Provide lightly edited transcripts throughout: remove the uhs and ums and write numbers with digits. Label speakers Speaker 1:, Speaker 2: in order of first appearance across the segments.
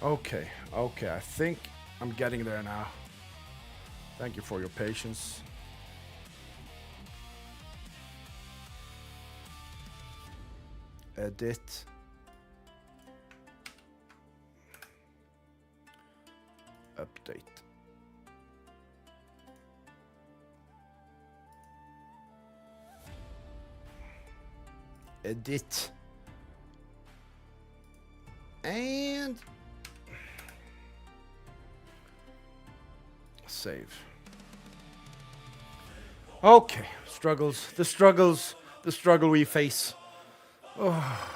Speaker 1: Okay, okay, I think I'm getting there now. Thank you for your patience. Edit. Update. Edit. And save. Okay, the struggle we face. Oh.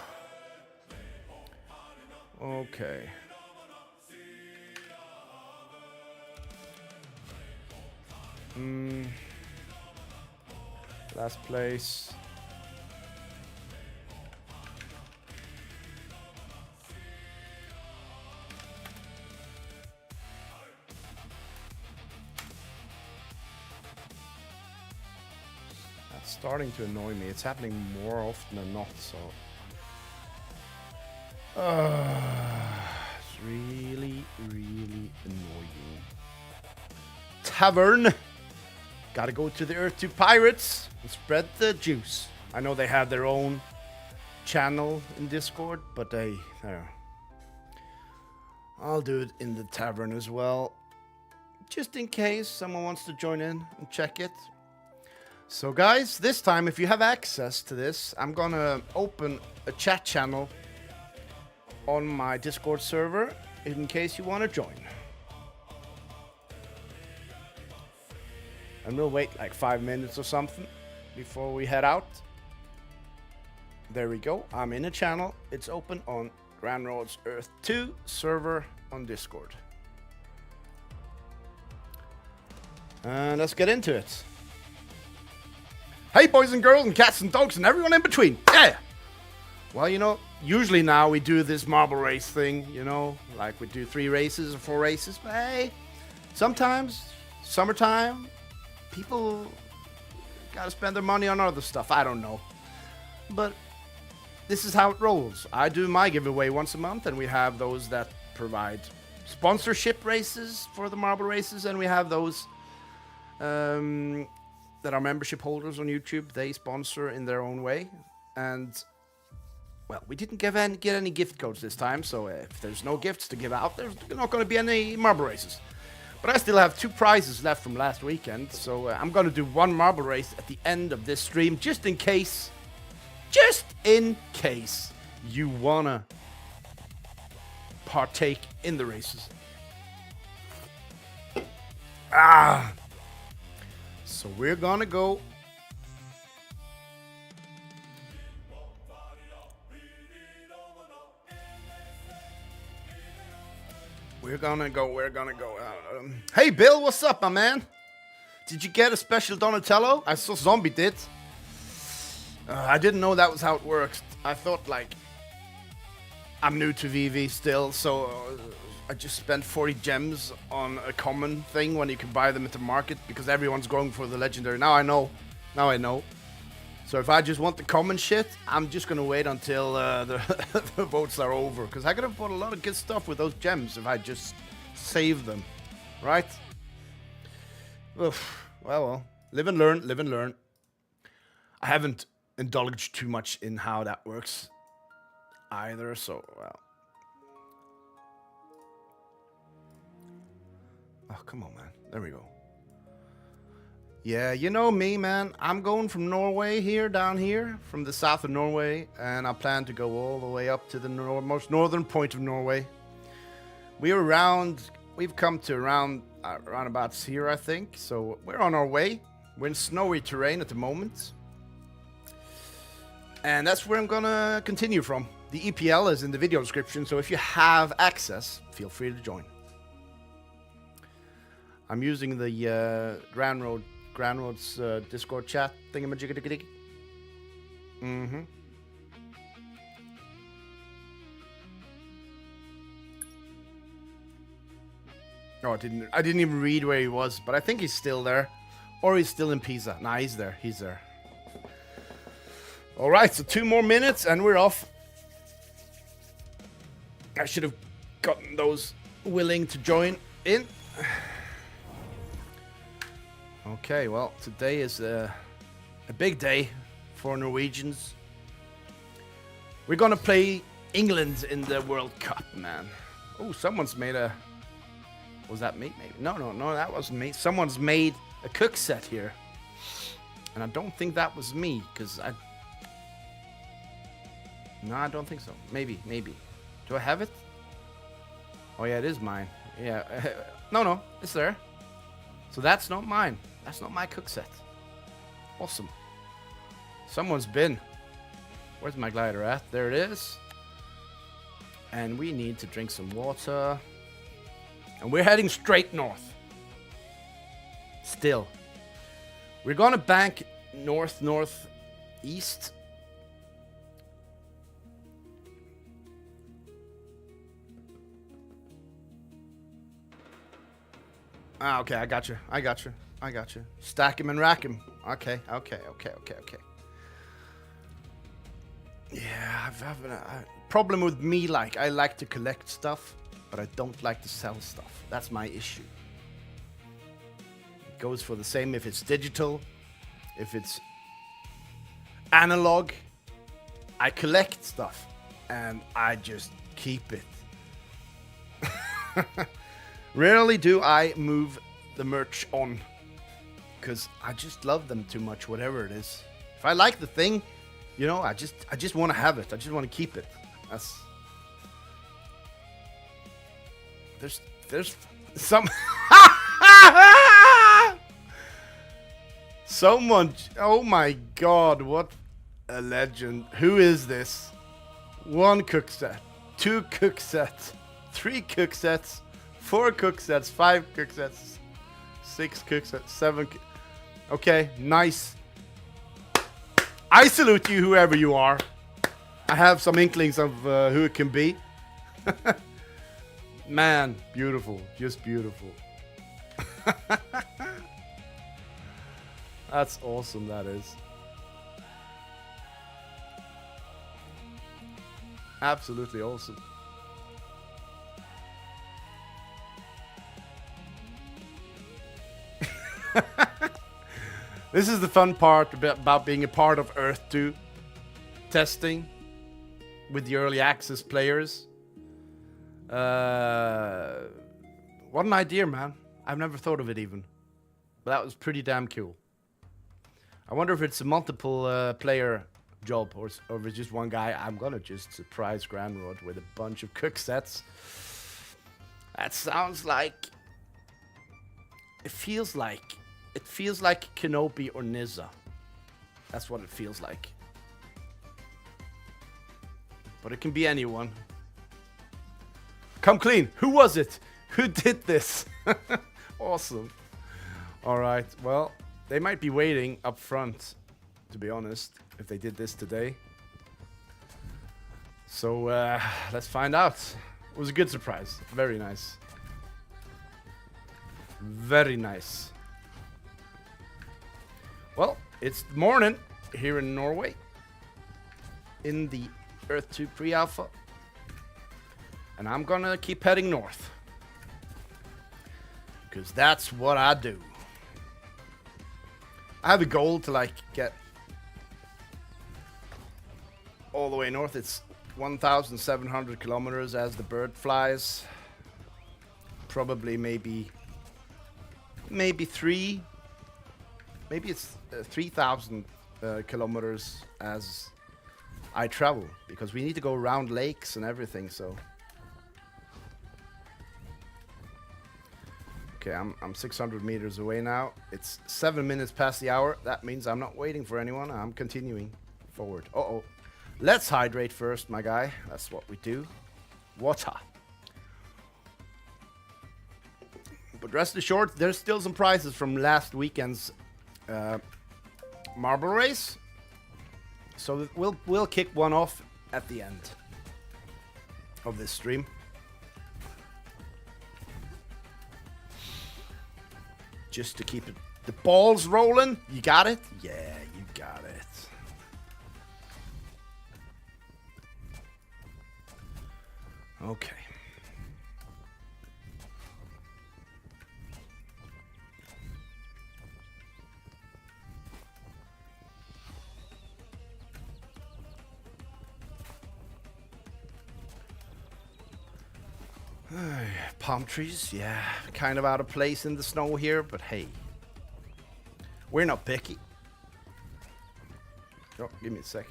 Speaker 1: Okay. Last place. That's starting to annoy me. It's happening more often than not, so. It's really, really annoying. Tavern. Gotta go to the Earth 2 Pirates and spread the juice. I know they have their own channel in Discord, but I'll do it in the tavern as well, just in case someone wants to join in and check it. So guys, this time, if you have access to this, I'm gonna open a chat channel on my Discord server in case you want to join. And we'll wait like 5 minutes or something before we head out. There we go. I'm in a channel. It's open on Grand Roads Earth 2 server on Discord. And let's get into it. Hey boys and girls and cats and dogs and everyone in between. Yeah! Well, you know, usually now we do this marble race thing, you know, like we do 3 races or 4 races. But hey, sometimes, summertime, people gotta spend their money on other stuff. I don't know. But this is how it rolls. I do my giveaway once a month, and we have those that provide sponsorship races for the marble races, and we have those that are membership holders on YouTube. They sponsor in their own way. And, well, we didn't get any gift codes this time, so if there's no gifts to give out, there's not going to be any marble races. But I still have 2 prizes left from last weekend, so I'm going to do 1 marble race at the end of this stream, just in case you want to partake in the races. So we're going to go. We're gonna go. Hey, Bill, what's up, my man? Did you get a special Donatello? I saw Zombie did. I didn't know that was how it works. I thought, like, I'm new to VV still, so I just spent 40 gems on a common thing when you can buy them at the market because everyone's going for the legendary. Now I know. So if I just want the common shit, I'm just gonna wait until the votes are over, because I could have bought a lot of good stuff with those gems if I just save them, right? Oof. Well, live and learn. I haven't indulged too much in how that works either, so well. Oh, come on, man. There we go. Yeah, you know me, man. I'm going from Norway down here, from the south of Norway, and I plan to go all the way up to the most northern point of Norway. We've come to around about here, I think, so we're on our way. We're in snowy terrain at the moment. And that's where I'm gonna continue from. The EPL is in the video description, so if you have access, feel free to join. I'm using the Grand Road's Discord chat thingamajigga-digga-digga. Mm-hmm. Oh, I didn't even read where he was, but I think he's still there. Or he's still in Pisa. Nah, he's there. Alright, so 2 more minutes and we're off. I should have gotten those willing to join in. Okay, well, today is a big day for Norwegians. We're gonna play England in the World Cup, man. Oh, someone's made a... Was that me? Maybe. No, that wasn't me. Someone's made a cook set here. And I don't think that was me, because I... No, I don't think so. Maybe. Do I have it? Oh, yeah, it is mine. Yeah. No, it's there. So that's not mine. That's not my cook set. Awesome. Someone's been. Where's my glider at? There it is. And we need to drink some water. And we're heading straight north. Still. We're gonna bank northeast. Ah, okay, I got you. Stack him and rack him. Okay. Yeah, I've a problem with me, like, I like to collect stuff, but I don't like to sell stuff. That's my issue. It goes for the same if it's digital, if it's analog. I collect stuff, and I just keep it. Rarely do I move the merch on, because I just love them too much, whatever it is. If I like the thing, you know, I just want to have it. I just want to keep it. That's... There's some... Someone... Oh my god, what a legend. Who is this? 1 cook set, 2 cook sets, 3 cook sets, 4 cook sets, 5 cook sets, 6 cook sets, 7... Okay, nice. I salute you, whoever you are. I have some inklings of who it can be. Man, beautiful. Just beautiful. That's awesome, that is. Absolutely awesome. This is the fun part about being a part of Earth 2 testing with the early access players. What an idea, man. I've never thought of it even. But that was pretty damn cool. I wonder if it's a multiple player job or if it's just one guy. I'm gonna just surprise Granrod with a bunch of cook sets. That sounds like... It feels like Kenobi or Nizza. That's what it feels like. But it can be anyone. Come clean. Who was it? Who did this? Awesome. Alright, well, they might be waiting up front, to be honest, if they did this today. So, let's find out. It was a good surprise. Very nice. Very nice. Well, it's morning here in Norway. In the Earth 2 pre-alpha. And I'm gonna keep heading north. Because that's what I do. I have a goal to, like, get all the way north. It's 1,700 kilometers as the bird flies. Probably maybe 3. Maybe it's 3,000 kilometers as I travel, because we need to go around lakes and everything, so. Okay, I'm 600 meters away now. It's 7 minutes past the hour. That means I'm not waiting for anyone. I'm continuing forward. Uh-oh. Let's hydrate first, my guy. That's what we do. Water. But rest assured, there's still some prizes from last weekend's marble race. So we'll kick one off at the end of this stream. Just to keep the balls rolling. You got it? Yeah, you got it. Okay. Palm trees, yeah, kind of out of place in the snow here, but hey, we're not picky. Oh, give me a sec.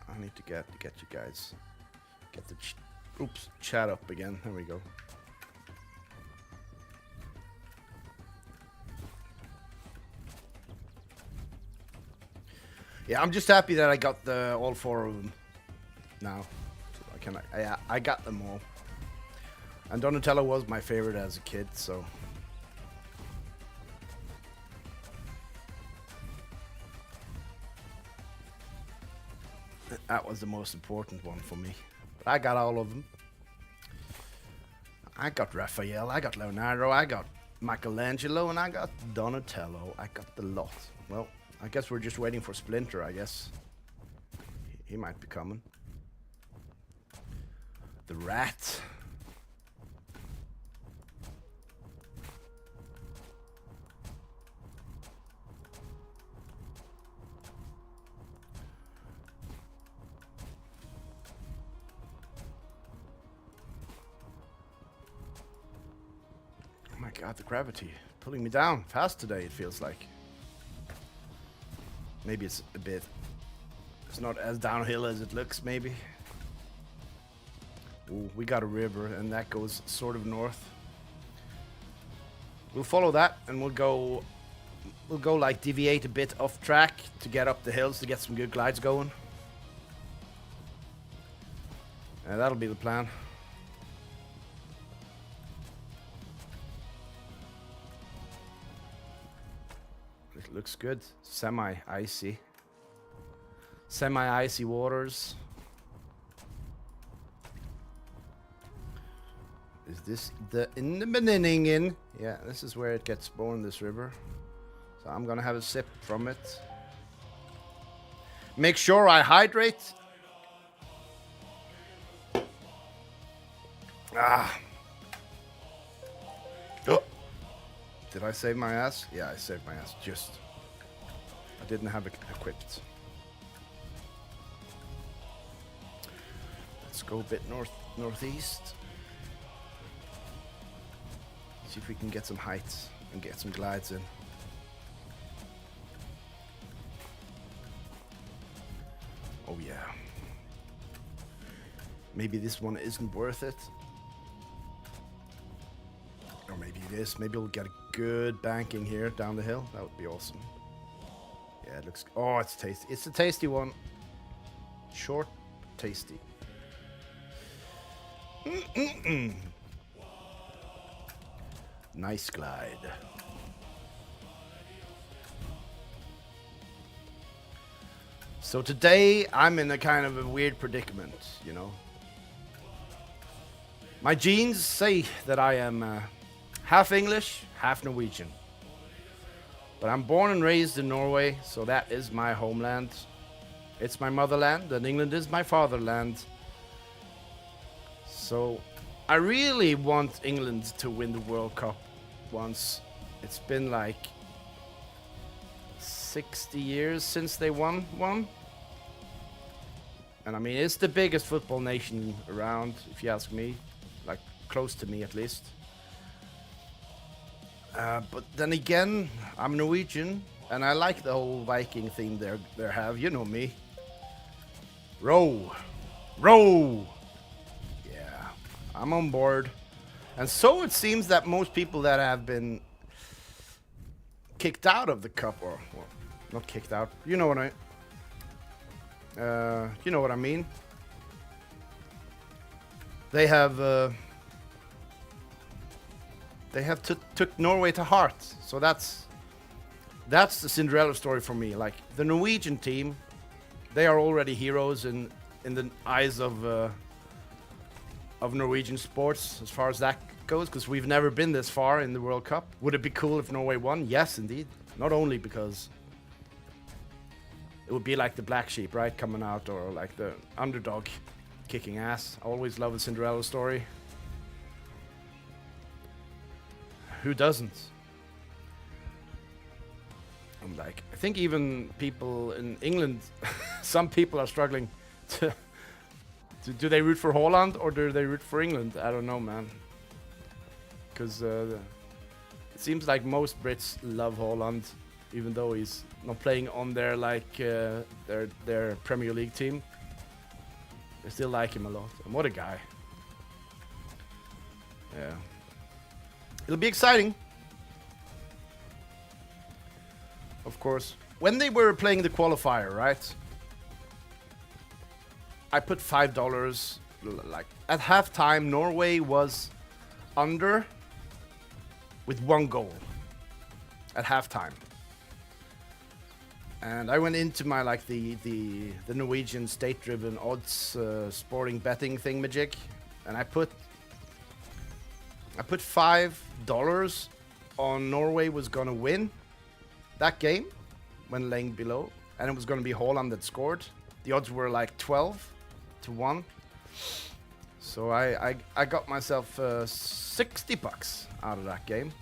Speaker 1: I need to get you guys, get the chat up again. There we go. Yeah, I'm just happy that I got all 4 of them now. So I got them all. And Donatello was my favorite as a kid, so. That was the most important one for me. But I got all of them. I got Raphael, I got Leonardo, I got Michelangelo, and I got Donatello. I got the lot. Well, I guess we're just waiting for Splinter, I guess. He might be coming. The rat. Oh my god, the gravity pulling me down fast today, it feels like. Maybe it's a bit. It's not as downhill as it looks, maybe. Ooh, we got a river, and that goes sort of north. We'll follow that, and we'll go like deviate a bit off track to get up the hills to get some good glides going. And that'll be the plan. It looks good. Semi-icy. Semi-icy waters. Is this in the beginning in? Yeah, this is where it gets born, this river. So I'm gonna have a sip from it. Make sure I hydrate. Ah. Oh. Did I save my ass? Yeah, I saved my ass. Just. I didn't have it equipped. Let's go a bit northeast. See if we can get some heights and get some glides in. Oh yeah. Maybe this one isn't worth it. Or maybe it is. Maybe we'll get a good banking here down the hill. That would be awesome. Yeah, it looks... Oh, it's tasty. It's a tasty one. Short, tasty. Nice glide. So today I'm in a kind of a weird predicament, you know. My genes say that I am half English, half Norwegian. But I'm born and raised in Norway, so that is my homeland. It's my motherland, and England is my fatherland. So I really want England to win the World Cup once. It's been like 60 years since they won one. And I mean, it's the biggest football nation around, if you ask me. Like, close to me at least. But then again, I'm Norwegian, and I like the whole Viking theme they have. You know me. Row. Row! Yeah, I'm on board. And so it seems that most people that have been kicked out of the cup, or well, not kicked out, you know what I mean. They have took Norway to heart. So that's the Cinderella story for me. Like the Norwegian team, they are already heroes in the eyes of Norwegian sports as far as that goes, because we've never been this far in the World Cup. Would it be cool if Norway won? Yes, indeed. Not only because it would be like the black sheep, right, coming out, or like the underdog kicking ass. I always love a Cinderella story. Who doesn't? I'm like, I think even people in England, some people are struggling to do they root for Holland or do they root for England? I don't know, man. because it seems like most Brits love Haaland, even though he's not playing on their like their Premier League team. They still like him a lot. And what a guy! Yeah, it'll be exciting. Of course, when they were playing the qualifier, right? I put $5. Like at halftime, Norway was under with 1 goal at halftime, and I went into my like the Norwegian state-driven odds sporting betting thingamajig, and I put $5 on Norway was gonna win that game when laying below, and it was gonna be Haaland that scored. The odds were like 12-1. So I got myself $60 out of that game.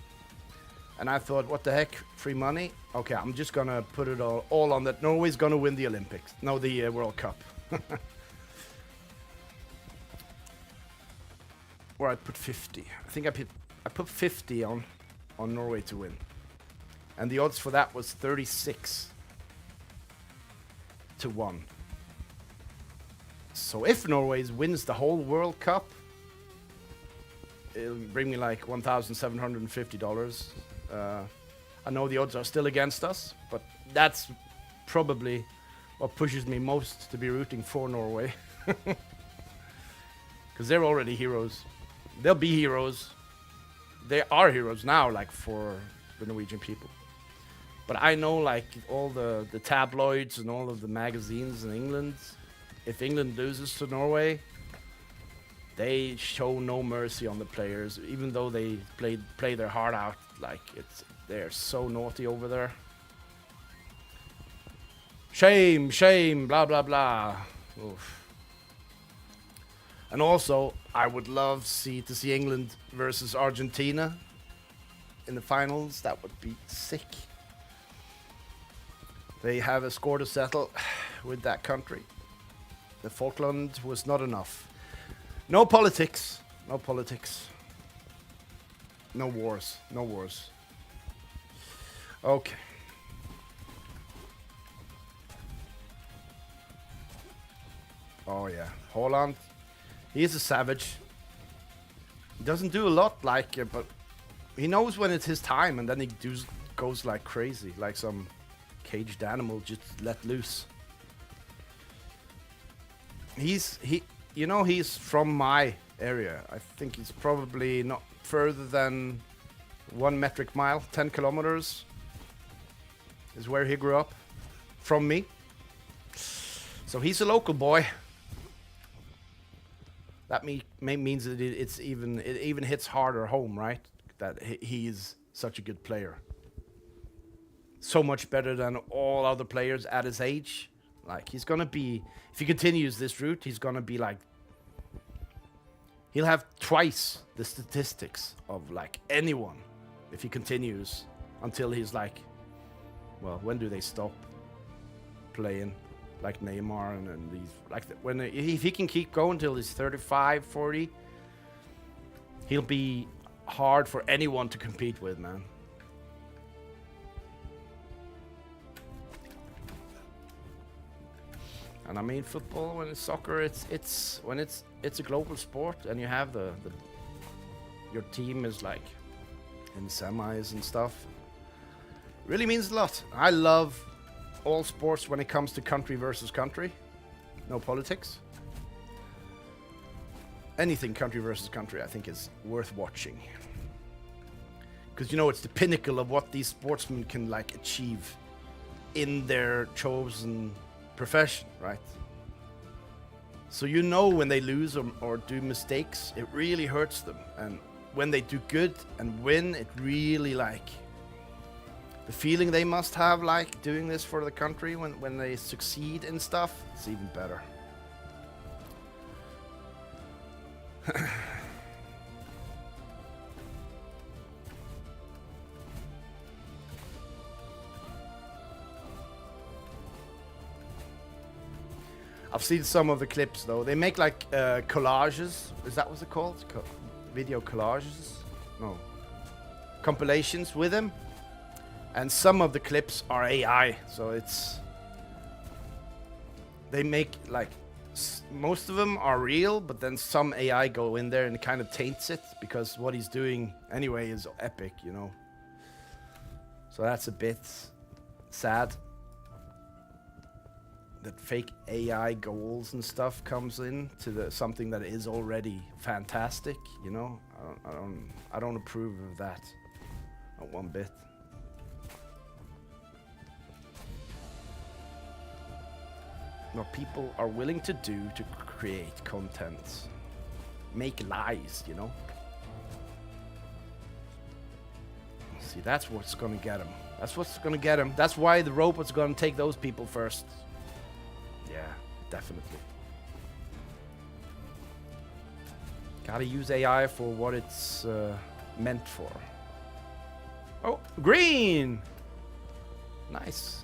Speaker 1: And I thought, what the heck, free money? Okay, I'm just gonna put it all on that Norway's gonna win the Olympics. No, the World Cup. Or I put 50. I think I put 50 on Norway to win. And the odds for that was 36-1. So if Norway wins the whole World Cup, it'll bring me like $1,750. I know the odds are still against us, but that's probably what pushes me most to be rooting for Norway. Because they're already heroes. They'll be heroes. They are heroes now, like for the Norwegian people. But I know like all the tabloids and all of the magazines in England, if England loses to Norway, they show no mercy on the players, even though they play their heart out. Like they're so naughty over there. Shame, shame, blah blah blah. Oof. And also, I would love to see England versus Argentina in the finals. That would be sick. They have a score to settle with that country. The Falkland was not enough. No politics. No politics. No wars. No wars. Okay. Oh yeah. Haaland. He is a savage. He doesn't do a lot like it, but he knows when it's his time, and then he goes like crazy, like some caged animal just let loose. He's from my area. I think he's probably not further than 1 metric mile, 10 kilometers is where he grew up from me. So he's a local boy. That means that it even hits harder home, right? That he's such a good player. So much better than all other players at his age. Like he's gonna be, if he continues this route, he's gonna be like, he'll have twice the statistics of like anyone if he continues until he's like, well, when do they stop playing? Like Neymar and these, like if he can keep going till he's 35, 40, he'll be hard for anyone to compete with, man. And I mean, football, when it's soccer, it's a global sport, and you have your team is like in semis and stuff. Really means a lot. I love all sports when it comes to country versus country. No politics. Anything country versus country, I think, is worth watching. Because, it's the pinnacle of what these sportsmen can, like, achieve in their chosen profession, right? So when they lose or do mistakes, it really hurts them. And when they do good and win, it really, like, the feeling they must have, like, doing this for the country when they succeed in stuff, it's even better. I've seen some of the clips, though. They make, like, collages. Is that what they're called? Video collages? No. compilations with him, and some of the clips are AI. So it's they make like most of them are real, but then some AI go in there and it kind of taints it because what he's doing anyway is epic, you know. So that's a bit sad that fake AI goals and stuff comes in to the something that is already fantastic, you know. I don't approve of that, not one bit. What people are willing to do to create content, make lies, you know. See, that's what's gonna get him. That's what's gonna get him. That's why the robots gonna take those people first. Yeah, definitely. Gotta use AI for what it's meant for. Oh, green! Nice.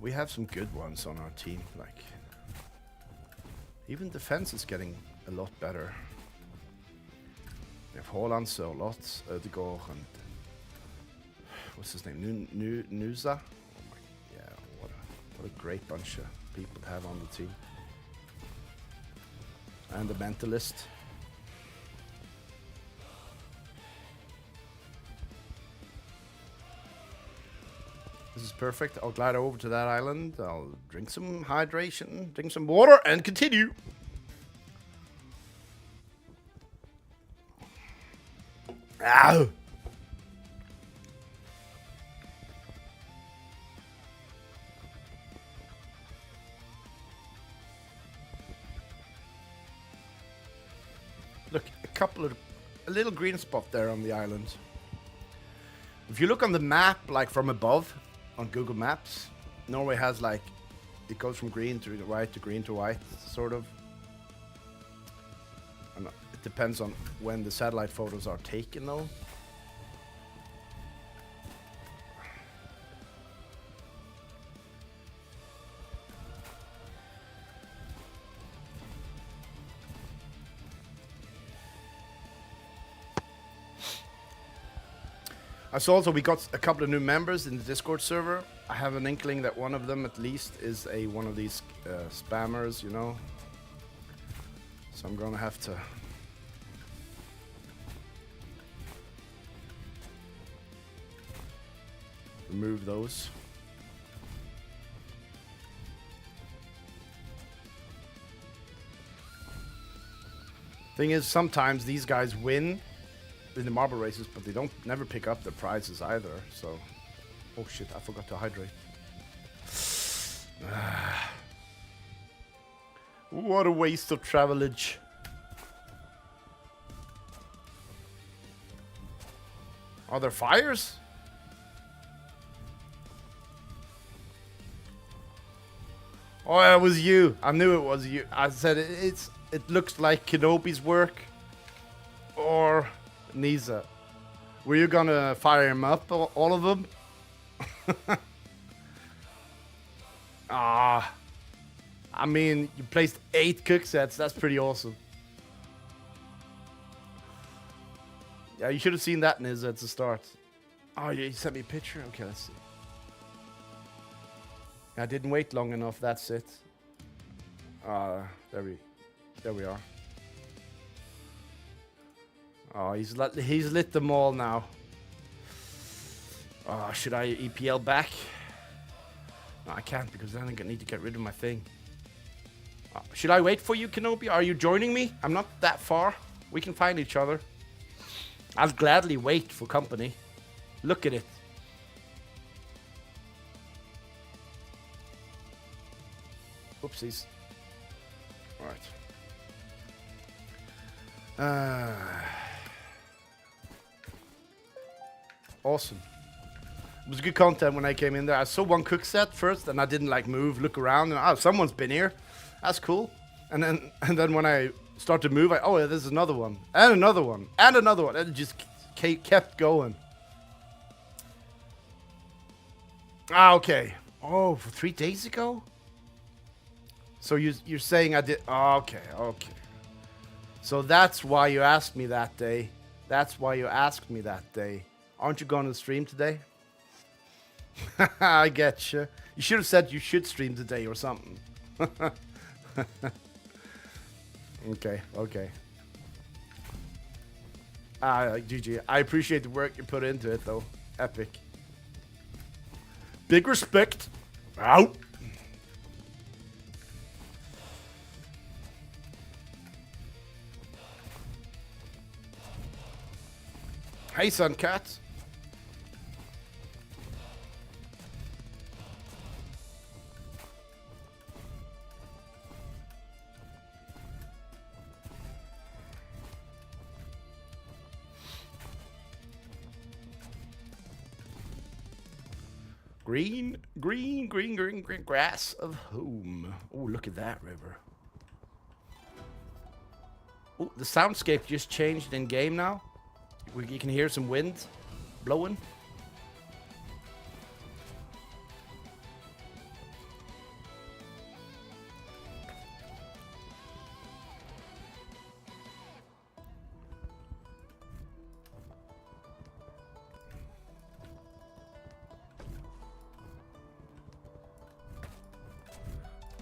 Speaker 1: We have some good ones on our team, like even defense is getting a lot better. We have Haaland, Sørloth, Ødegaard, and what's his name? Nusa. Oh my, yeah, what a great bunch of people to have on the team. And the mentalist. This is perfect. I'll glide over to that island. I'll drink some hydration, drink some water, and continue. Ow! Look, a little green spot there on the island. If you look on the map, like from above, on Google Maps, Norway has like, it goes from green to white to green to white, sort of. And it depends on when the satellite photos are taken though. I saw also we got a couple of new members in the Discord server. I have an inkling that one of them at least is one of these spammers, you know. So I'm gonna have to remove those. Thing is, sometimes these guys win in the marble races, but they don't never pick up the prizes either. So, oh shit, I forgot to hydrate. What a waste of travelage. Are there fires? Oh, it was you. I knew it was you. I said it looks like Kenobi's work or Nisa. Were you gonna fire him up, all of them? I mean, you placed 8 cook sets. That's pretty awesome. Yeah, you should have seen that, Nisa, at the start. Oh, yeah, you sent me a picture? Okay, let's see. I didn't wait long enough, that's it. There we are. Oh, he's lit them all now. Oh, should I EPL back? No, I can't because then I need to get rid of my thing. Should I wait for you, Kenobi? Are you joining me? I'm not that far. We can find each other. I'll gladly wait for company. Look at it. Oopsies. Alright. Awesome. It was good content when I came in there. I saw one cook set first, and I didn't like move, look around, and oh, someone's been here. That's cool. And then when I started to move, oh yeah, there's another one, and another one, and another one, and it just kept going. Ah, okay. Oh, 3 days ago. So you're saying I did? Oh, okay. So that's why you asked me that day. That's why you asked me that day. Aren't you going to stream today? I get you. You should have said you should stream today or something. Okay. GG. I appreciate the work you put into it, though. Epic. Big respect. Out. Hey, Suncat. Green grass of home. Oh, look at that river. Oh, the soundscape just changed in game now. You can hear some wind blowing.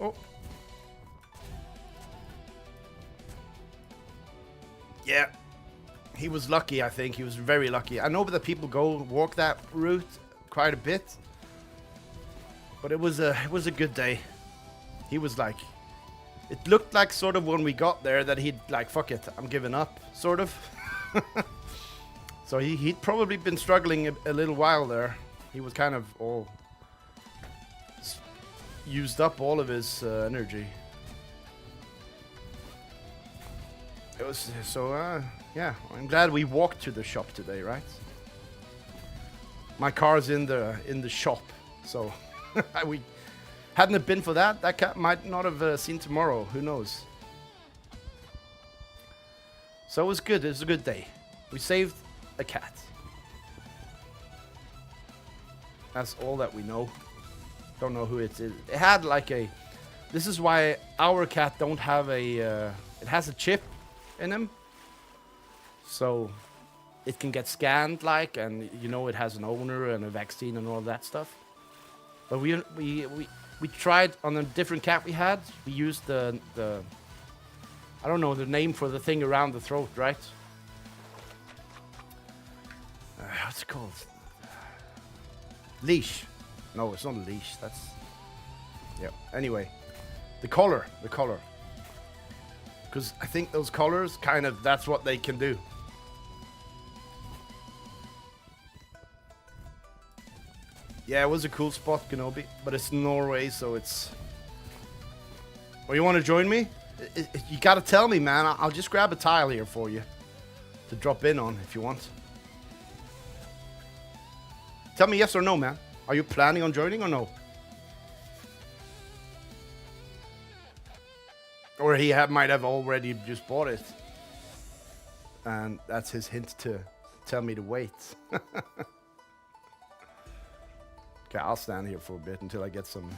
Speaker 1: Oh. Yeah. He was lucky, I think. He was very lucky. I know that people walk that route quite a bit. But it was a good day. He was like... It looked like sort of when we got there that he'd like, fuck it, I'm giving up, sort of. So he'd probably been struggling a little while there. He was kind of all... used up all of his energy. It was so yeah, I'm glad we walked to the shop today, right? My car's in the shop, so we hadn't it been for that cat might not have seen tomorrow. Who knows? So it was good. It was a good day. We saved a cat. That's all that we know. Don't know who it is. It had like a... This is why our cat don't have a... it has a chip in him. So it can get scanned like, and you know it has an owner and a vaccine and all that stuff. But we tried on a different cat we had. We used the I don't know the name for the thing around the throat, right? What's it called? Leash. No, it's not a leash. That's... Yeah. Anyway. The collar. Because I think those collars, kind of, that's what they can do. Yeah, it was a cool spot, Kenobi. But it's Norway, so it's... Well, you want to join me? You gotta tell me, man. I'll just grab a tile here for you. To drop in on, if you want. Tell me yes or no, man. Are you planning on joining or no? Or he might have already just bought it. And that's his hint to tell me to wait. Okay, I'll stand here for a bit until I get some...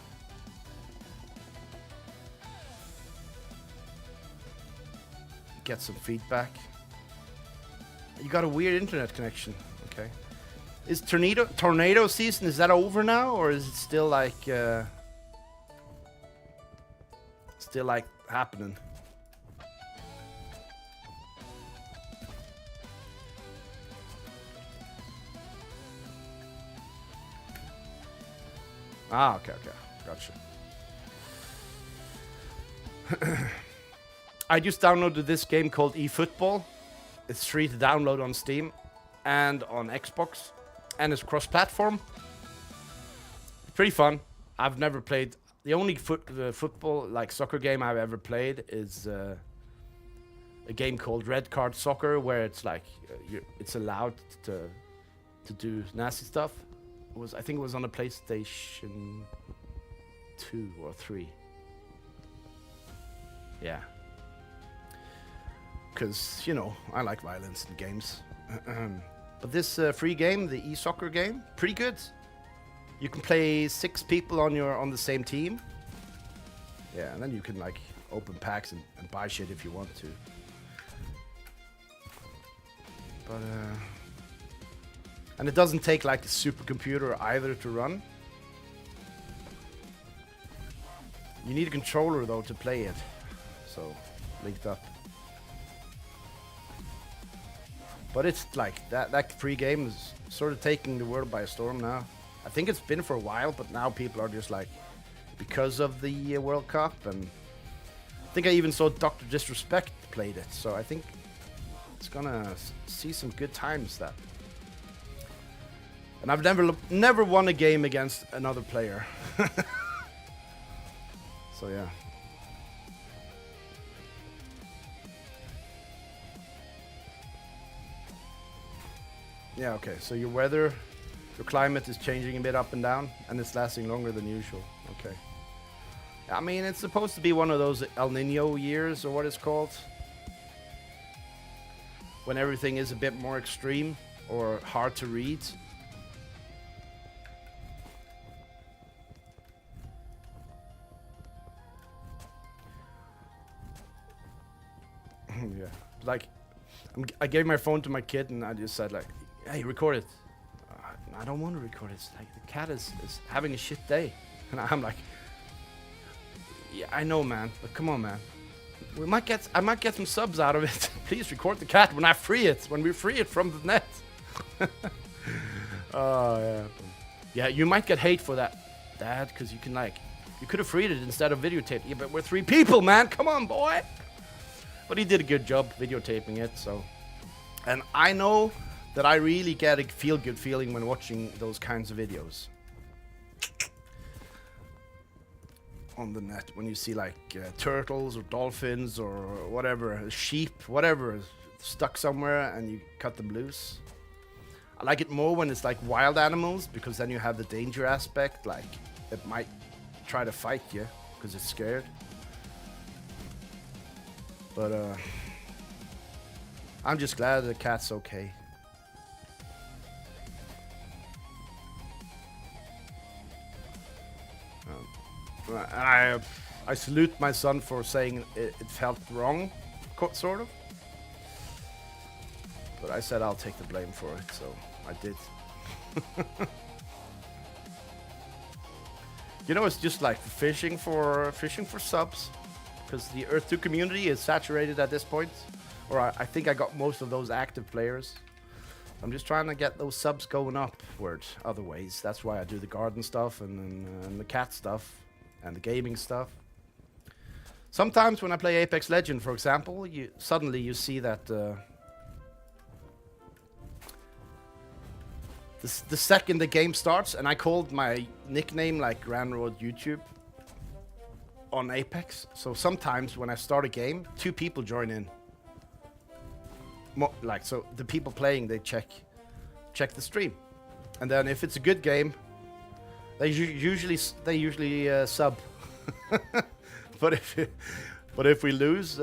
Speaker 1: Get some feedback. You got a weird internet connection. Okay. Is tornado season, is that over now, or is it still like happening? Ah, okay, gotcha. I just downloaded this game called eFootball. It's free to download on Steam and on Xbox. And it's cross-platform. Pretty fun. I've never played... The only football, like soccer game I've ever played is a game called Red Card Soccer, where it's like... it's allowed to do nasty stuff. I think it was on the PlayStation 2 or 3. Yeah. Because, you know, I like violence in games. But this free game, the e-soccer game, pretty good. You can play 6 people on the same team. Yeah, and then you can like open packs and buy shit if you want to. But and it doesn't take like a supercomputer either to run. You need a controller though to play it. So, linked up. But it's like that free game is sort of taking the world by storm now. I think it's been for a while, but now people are just like, because of the World Cup, and I think I even saw Dr. Disrespect played it, so I think it's gonna see some good times. That, and I've never won a game against another player. So yeah. Yeah, okay, so your weather, your climate is changing a bit up and down, and it's lasting longer than usual. Okay. I mean, it's supposed to be one of those El Nino years, or what it's called. When everything is a bit more extreme, or hard to read. Yeah, like, I gave my phone to my kid, and I just said like, hey, record it. I don't want to record it. It's like the cat is having a shit day. And I'm like, yeah, I know, man, but come on, man. I might get some subs out of it. Please record the cat when we free it from the net. Oh, yeah. Yeah, you might get hate for that, Dad, because you could have freed it instead of videotaping. Yeah, but we're 3 people, man. Come on, boy. But he did a good job videotaping it, so. And I know that I really get a feel-good feeling when watching those kinds of videos on the net. When you see like turtles or dolphins or whatever, sheep, whatever, stuck somewhere and you cut them loose. I like it more when it's like wild animals, because then you have the danger aspect, like it might try to fight you because it's scared. But I'm just glad the cat's okay. I salute my son for saying it felt wrong, sort of. But I said I'll take the blame for it, so I did. You know, it's just like fishing for subs, because the Earth 2 community is saturated at this point. Or I think I got most of those active players. I'm just trying to get those subs going upward other ways. That's why I do the garden stuff and the cat stuff and the gaming stuff. Sometimes when I play Apex Legends, for example, suddenly you see that the second the game starts, and I called my nickname like Granroad YouTube on Apex. So sometimes when I start a game, 2 people join in. So the people playing, they check the stream, and then if it's a good game, they usually sub. but if we lose,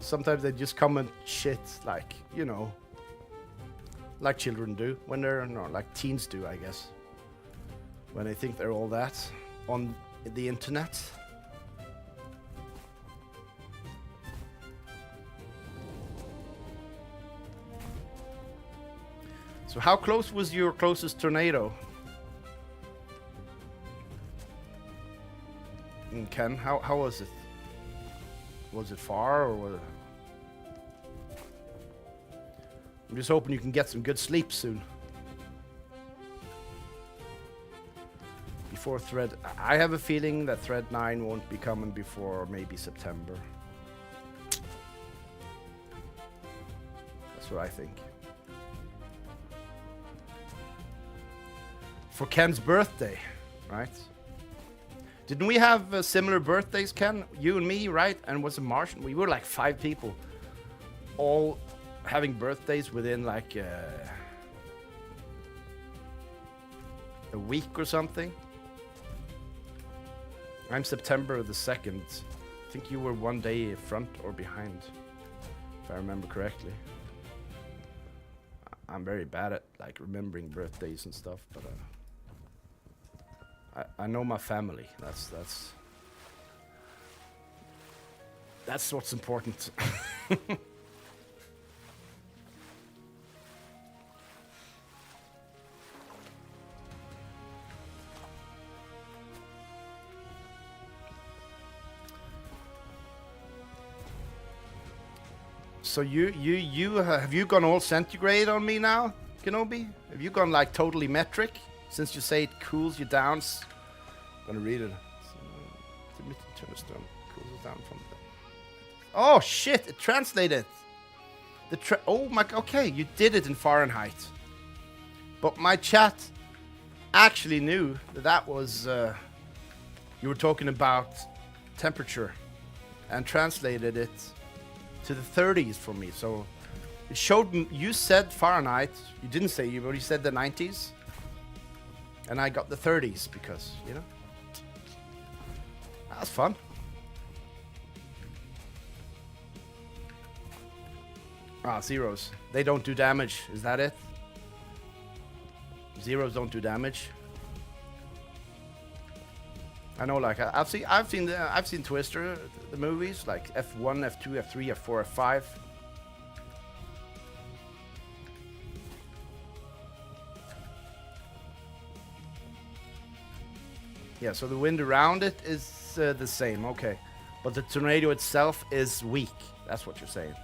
Speaker 1: sometimes they just comment shit, like, you know, like children do when like teens do, I guess, when they think they're all that on the internet. So how close was your closest tornado? And Ken, how was it? Was it far, or was it? I'm just hoping you can get some good sleep soon. Before Thread, I have a feeling that Thread 9 won't be coming before maybe September. That's what I think. For Ken's birthday, right? Didn't we have similar birthdays, Ken? You and me, right? And was it Martian? We were like 5 people, all having birthdays within like a week or something. I'm September the 2nd. I think you were one day front or behind, if I remember correctly. I'm very bad at like remembering birthdays and stuff, but I know my family. That's what's important. So have you gone all centigrade on me now, Kenobi? Have you gone like totally metric? Since you say it cools you down. I'm gonna read it. Cools us down from the... Oh shit! It translated. Oh my. Okay, you did it in Fahrenheit. But my chat actually knew that was you were talking about temperature, and translated it to the 30s for me. So it showed me, you said Fahrenheit. You didn't say you, but you said the 90s, and I got the 30s because that was fun. Zeros. They don't do damage. Is that it? Zeros don't do damage. I know, like I've seen Twister, the movies, like F1, F2, F3, F4, F5. Yeah, so the wind around it is the same, okay. But the tornado itself is weak. That's what you're saying.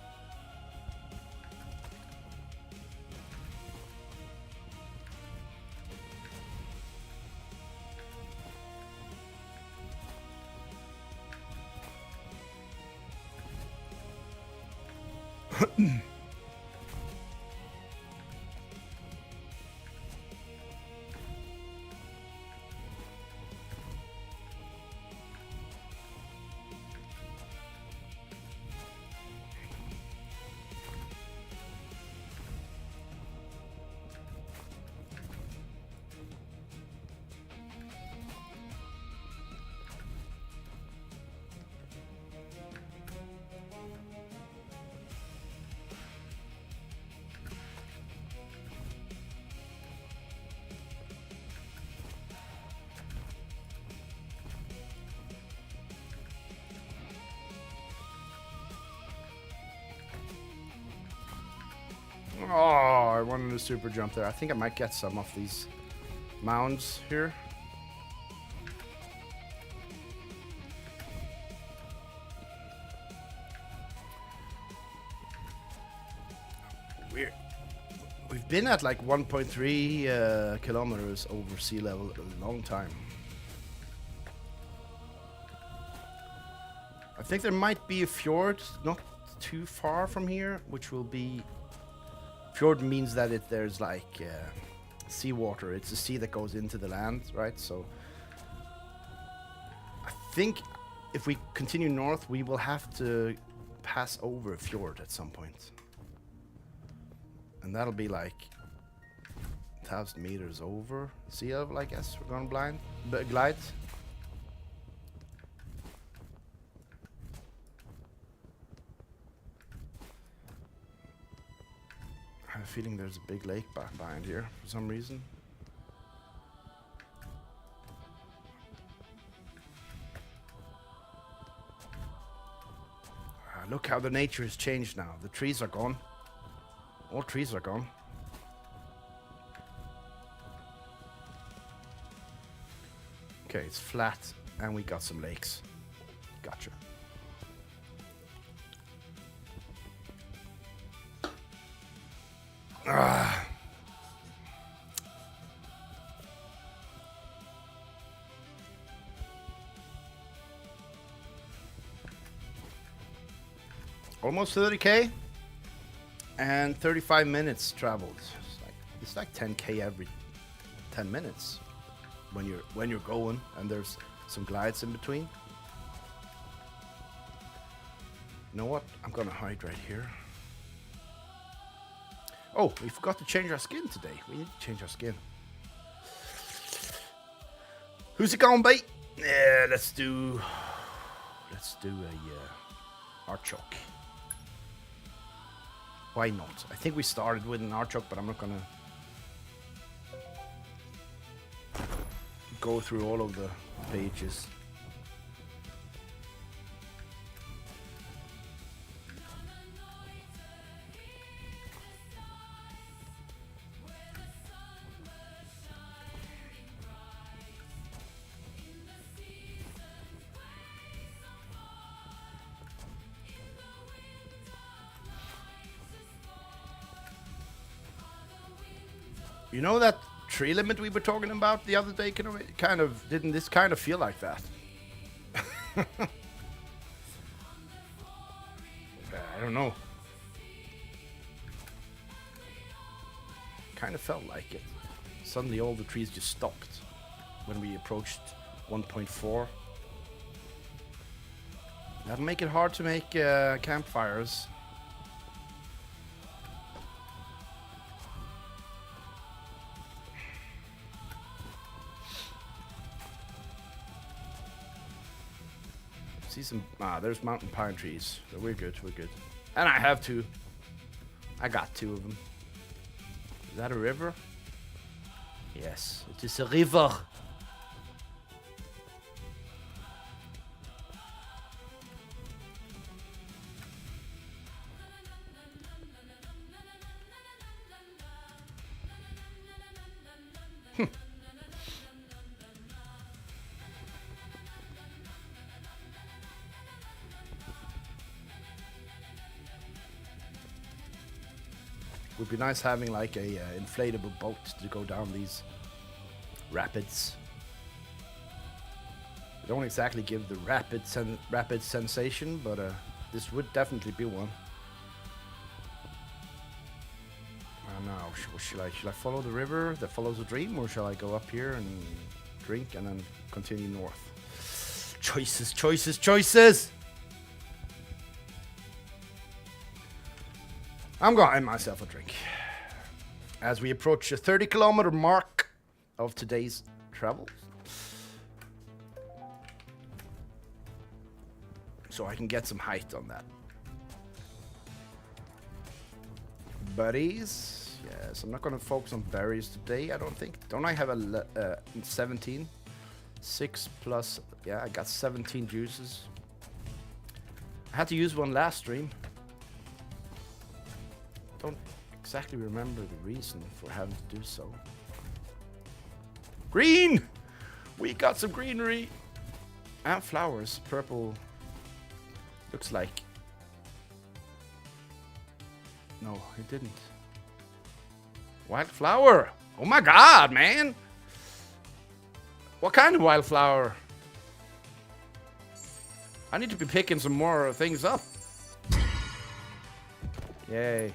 Speaker 1: Oh, I wanted to super jump there. I think I might get some of these mounds here. We've been at like 1.3 kilometers over sea level a long time. I think there might be a fjord not too far from here, which will be... Fjord means that there's like seawater. It's a sea that goes into the land, right? So I think if we continue north, we will have to pass over a fjord at some point. And that'll be like 1,000 meters over sea level, I guess. We're going glide. I have a feeling there's a big lake behind here for some reason. Look how the nature has changed now. The trees are gone. All trees are gone. Okay, it's flat and we got some lakes. Gotcha. Almost 30k and 35 minutes traveled. It's like 10k every 10 minutes when you're going, and there's some glides in between. You know what? I'm gonna hide right here. Oh, we forgot to change our skin today. We need to change our skin. Who's it gonna be? Yeah, let's do a artichoke. Why not? I think we started with an artichoke, but I'm not gonna go through all of the pages. You know that tree limit we were talking about the other day? Didn't this kind of feel like that? I don't know. Kind of felt like it. Suddenly all the trees just stopped when we approached 1.4. That'll make it hard to make campfires. See some, there's mountain pine trees. So we're good. And I have two. I got two of them. Is that a river? Yes, it is a river. Would be nice having like a inflatable boat to go down these rapids. They don't exactly give the rapid sensation, but this would definitely be one. I don't know. Should I follow the river that follows the dream, or shall I go up here and drink and then continue north? Choices! I'm gonna buy myself a drink as we approach the 30-kilometer mark of today's travel. So I can get some height on that. Buddies, yes, I'm not gonna focus on berries today, I don't think. Don't I have a 17? 6 plus, yeah, I got 17 juices. I had to use one last stream. Don't exactly remember the reason for having to do so. Green! We got some greenery! And flowers. Purple looks like. No, it didn't. Wildflower! Oh my god, man! What kind of wildflower? I need to be picking some more things up. Yay.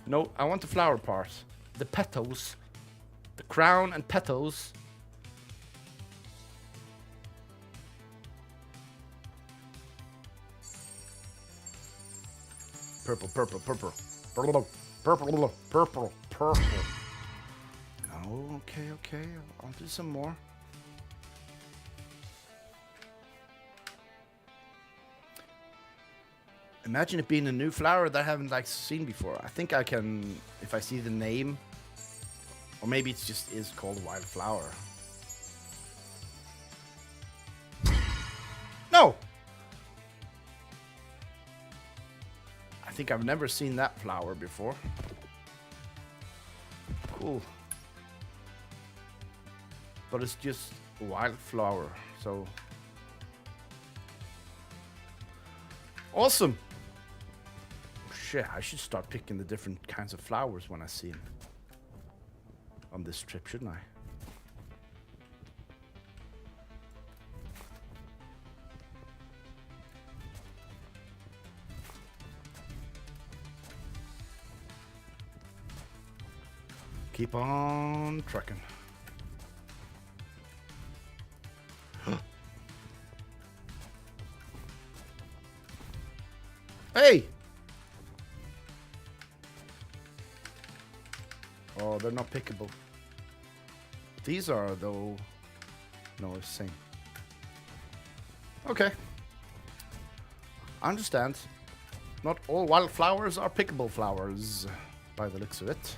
Speaker 1: No, I want the flower part. The petals. The crown and petals. Purple. Oh, okay. I'll do some more. Imagine it being a new flower that I haven't seen before. I think I can, if I see the name, or maybe it just is called wildflower. No! I think I've never seen that flower before. Cool. But it's just a wildflower, so... Awesome! Shit, I should start picking the different kinds of flowers when I see them. On this trip, shouldn't I? Keep on trucking. Hey! Oh, they're not pickable. These are, though... No, it's same. Okay. I understand. Not all wildflowers are pickable flowers, by the looks of it.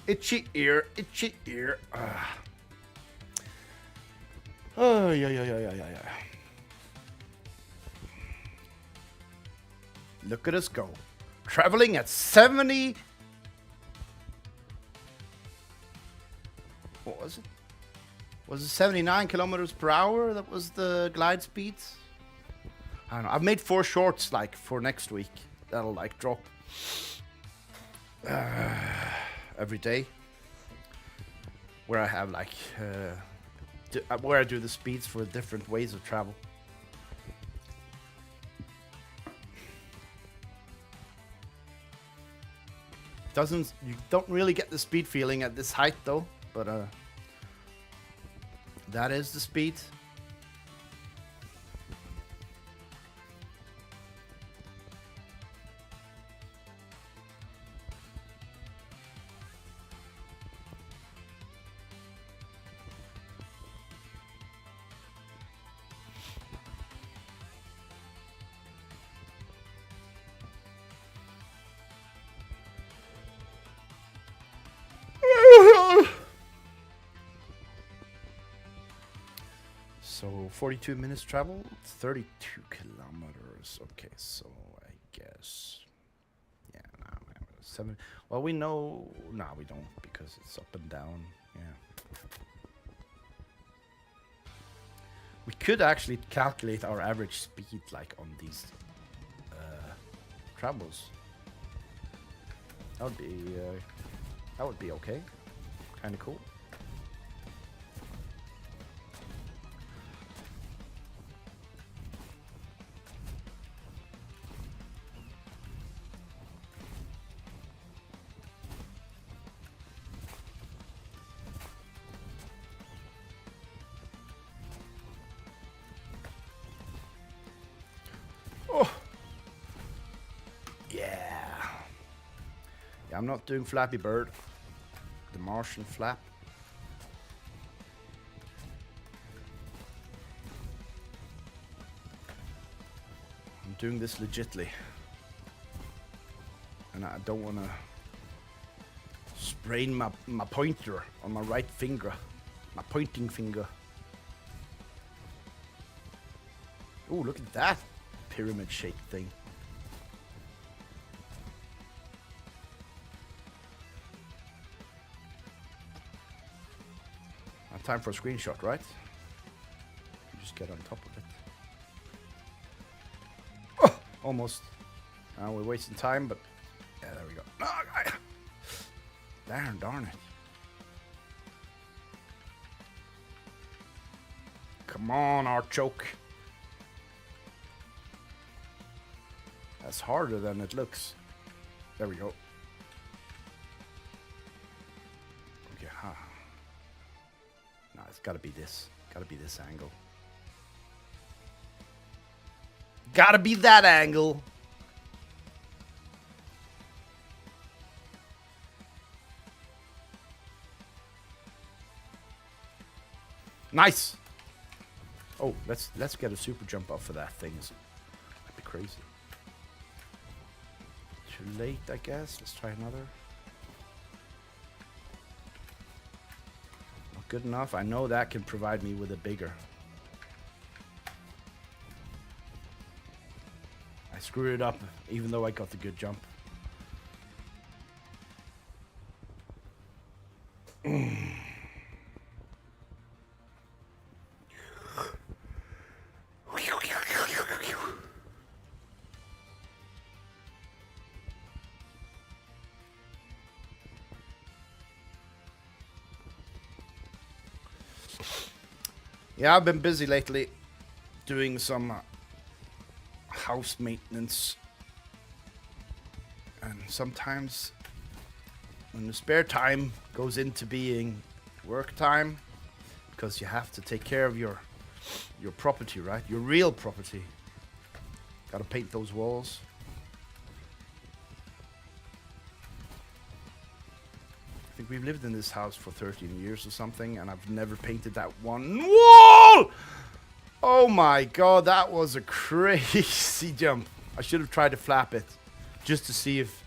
Speaker 1: Itchy ear, itchy ear. Oh, yeah. Look at us go. Traveling at 70... What was it? Was it 79 kilometers per hour? That was the glide speed? I don't know. I've made 4 shorts, like, for next week. That'll, like, drop every day. Where I have, like, where I do the speeds for different ways of travel. You don't really get the speed feeling at this height though, but that is the speed. So 42 minutes travel, 32 kilometers. Okay, so I guess, yeah, no, 7. Well, we know, no, we don't, because it's up and down. Yeah, we could actually calculate our average speed, like on these travels. That would be okay. Kind of cool. I'm not doing Flappy Bird, the Martian flap. I'm doing this legitly. And I don't want to sprain my pointer on my right finger, my pointing finger. Oh, look at that pyramid-shaped thing. Time for a screenshot, right? You just get on top of it. Oh, almost. Now we're wasting time, but yeah, there we go. Oh, darn it. Come on, Archoke. That's harder than it looks. There we go. Okay, ha. No, it's gotta be this. Gotta be this angle. Gotta be that angle. Nice. Oh, let's get a super jump up for that thing. That'd be crazy. Too late, I guess. Let's try another. Not good enough. I know that can provide me with a bigger. I screwed it up, even though I got the good jump. Yeah, I've been busy lately doing some house maintenance, and sometimes when the spare time goes into being work time, because you have to take care of your property, right? Your real property. Gotta paint those walls. I think we've lived in this house for 13 years or something, and I've never painted that one wall! Oh my god, that was a crazy jump. I should have tried to flap it, just to see if...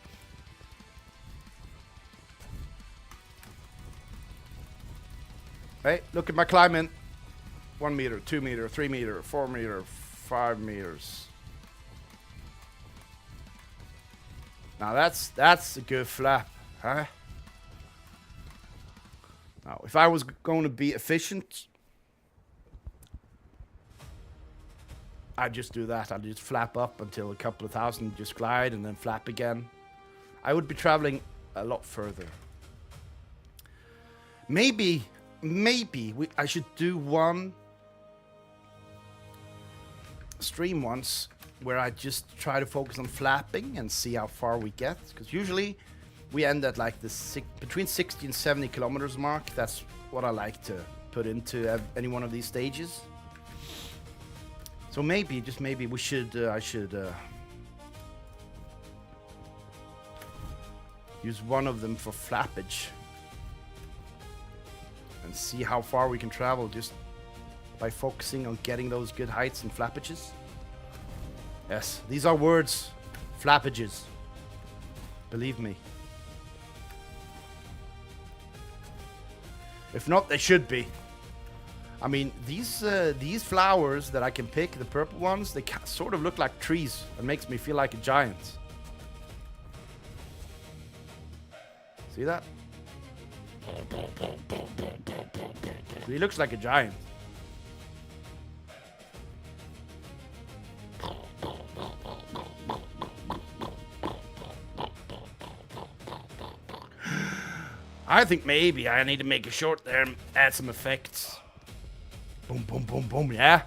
Speaker 1: Hey, look at my climbing. 1 meter, 2 meter, 3 meter, 4 meter, 5 meters. Now that's a good flap, huh? Now, if I was going to be efficient, I'd just do that. I'd just flap up until a couple of thousand, just glide and then flap again. I would be traveling a lot further. Maybe I should do one stream once where I just try to focus on flapping and see how far we get, because usually we end at like the between 60 and 70 kilometers mark. That's what I like to put into any one of these stages. So maybe, just maybe, we should I should use one of them for flappage and see how far we can travel just by focusing on getting those good heights and flappages. Yes, these are words. Flappages. Believe me. If not, they should be. I mean, these flowers that I can pick, the purple ones, they sort of look like trees. It makes me feel like a giant. See that? He looks like a giant. I think maybe I need to make a short there and add some effects. Boom, boom, boom, boom, yeah.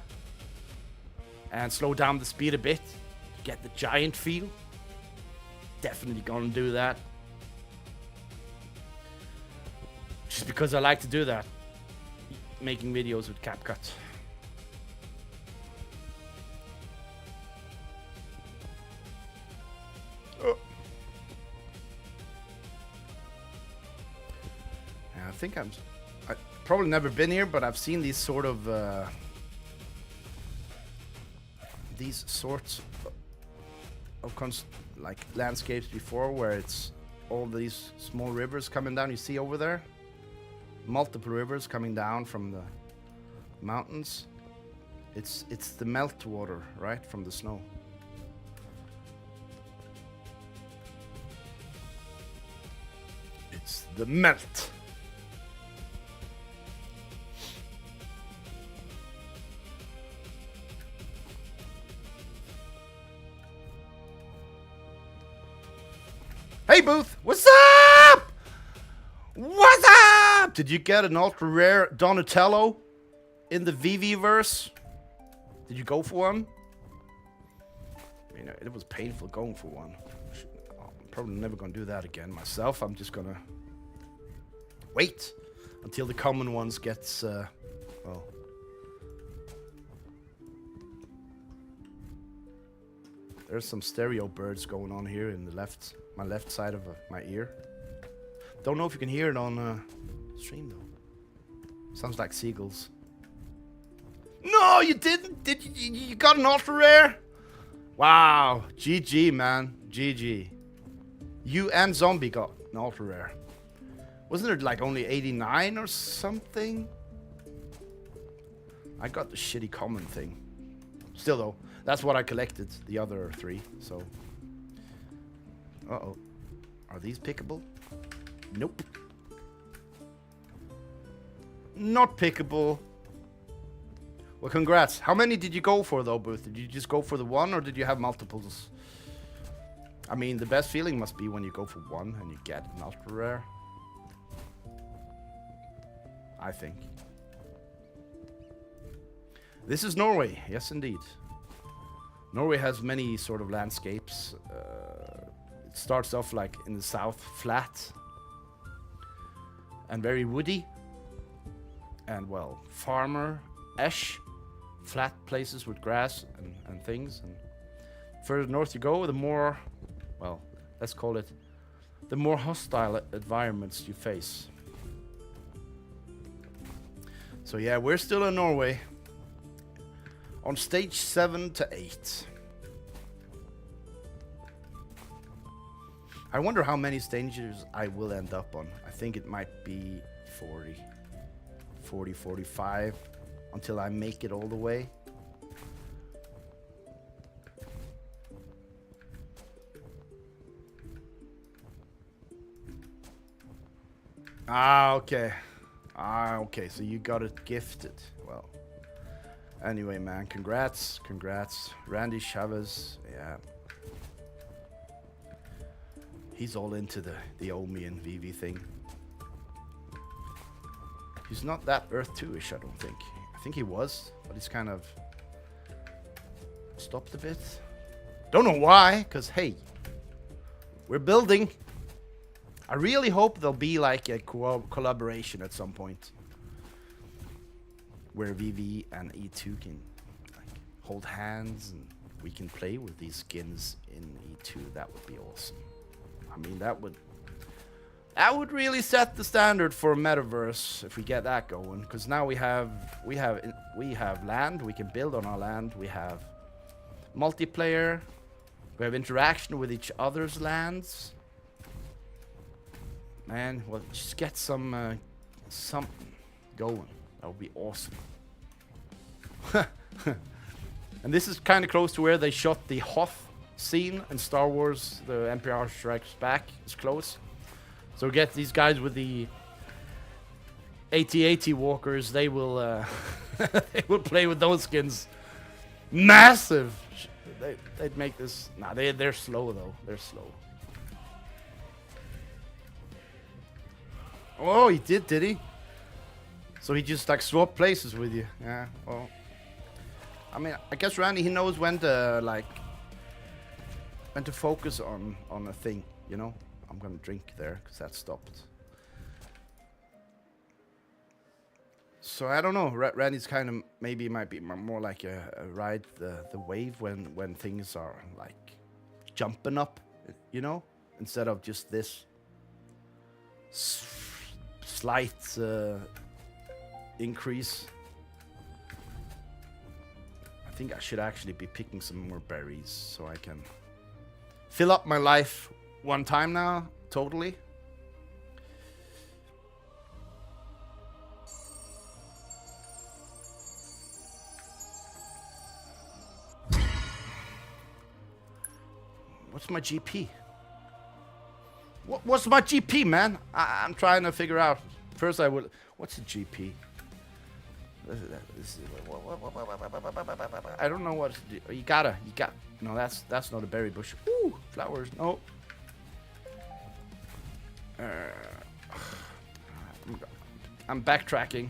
Speaker 1: And slow down the speed a bit. Get the giant feel. Definitely gonna do that. Just because I like to do that. Making videos with CapCut. I think I've probably never been here, but I've seen these sort of like landscapes before, where it's all these small rivers coming down. You see over there, multiple rivers coming down from the mountains. It's the melt water, right, from the snow. It's the melt. Hey Booth, what's up? What's up? Did you get an ultra rare Donatello in the VV-verse? Did you go for one? I mean, it was painful going for one. I'm probably never gonna do that again myself. I'm just gonna wait until the common ones gets well. There's some stereo birds going on here in the my left side of my ear. Don't know if you can hear it on stream though. Sounds like seagulls. No, you didn't. Did you? You got an ultra rare? Wow, GG man, GG. You and Zombie got an ultra rare. Wasn't it like only 89 or something? I got the shitty common thing. Still though, that's what I collected, the other 3, so. Uh-oh. Are these pickable? Nope. Not pickable. Well, congrats. How many did you go for though, Booth? Did you just go for the one, or did you have multiples? I mean, the best feeling must be when you go for one and you get an ultra rare. I think. This is Norway. Yes, indeed. Norway has many sort of landscapes. It starts off like in the south, flat and very woody. and well, farmer-ish, flat places with grass and things. And further north you go, the more, well, let's call it, the more hostile environments you face. So yeah, we're still in Norway, on stage 7 to 8. I wonder how many stages I will end up on. I think it might be 40, 45, until I make it all the way. Okay. Okay, so you got it gifted. Well, anyway, man, congrats. Randy Chavez, yeah. He's all into the Omi and VV thing. He's not that Earth 2-ish, I don't think. I think he was, but he's kind of stopped a bit. Don't know why, because, hey, we're building. I really hope there'll be like a collaboration at some point where VV and E2 can like hold hands and we can play with these skins in E2. That would be awesome. I mean, that would really set the standard for metaverse if we get that going. Because now we have land. We can build on our land. We have multiplayer. We have interaction with each other's lands. Man, well, just get some something going. That would be awesome. And this is kind of close to where they shot the Hoth scene in Star Wars: The Empire Strikes Back. It's close. So get these guys with the AT-AT walkers. They will they will play with those skins. Massive. They'd make this. Nah, they're slow though. They're slow. Oh, he did he? So he just like swapped places with you. Yeah, well. I mean, I guess Randy, he knows when to focus on a thing, you know? I'm gonna drink there, because that stopped. So I don't know, Randy's kind of, maybe might be more like a ride the wave when things are like jumping up, you know? Instead of just this slight increase. I think I should actually be picking some more berries so I can fill up my life one time now, totally. What's my GP? What's my GP, man? I'm trying to figure out. First I would... What's a GP? I don't know what to do. You got... No, that's not a berry bush. Ooh, flowers. No. I'm backtracking.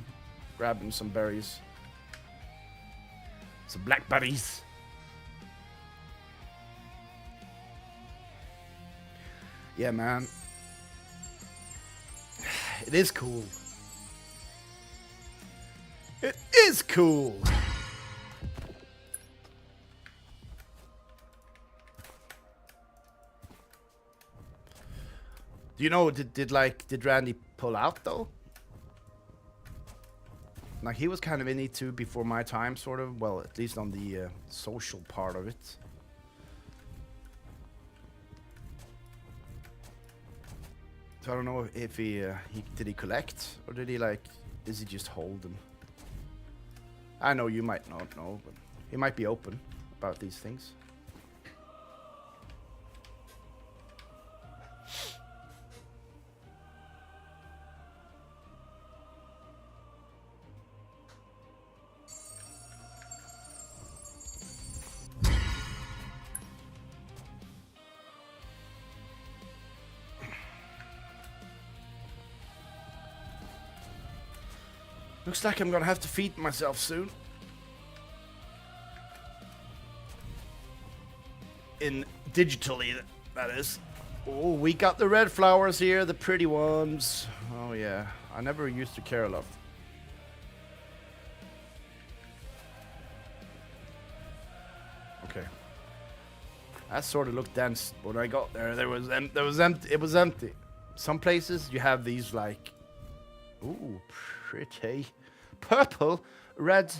Speaker 1: Grabbing some berries. Some blackberries. Yeah, man. It is cool. It is cool. Do you know, did Randy pull out though? Like he was kind of in E2 before my time, sort of. Well, at least on the social part of it. So I don't know if he did he collect or did he like, is he just holding? I know you might not know, but he might be open about these things. Looks like I'm gonna have to feed myself soon. Digitally, that is. Oh, we got the red flowers here, the pretty ones. Oh yeah, I never used to care a lot. Okay. That sort of looked dense. When I got there, there was empty. It was empty. Some places you have these like, ooh, pretty, purple, red.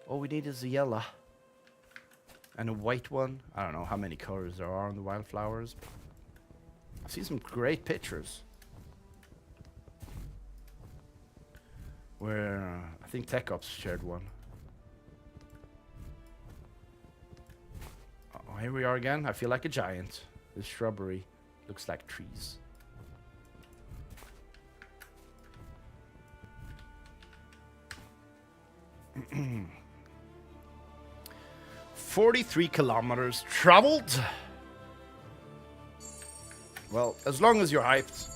Speaker 1: All we need is a yellow and a white one. I don't know how many colors there are on the wildflowers. I see some great pictures. Where I think Tech Ops shared one. Oh, here we are again. I feel like a giant. This shrubbery looks like trees. Mm 43 kilometers traveled. Well, as long as you're hyped.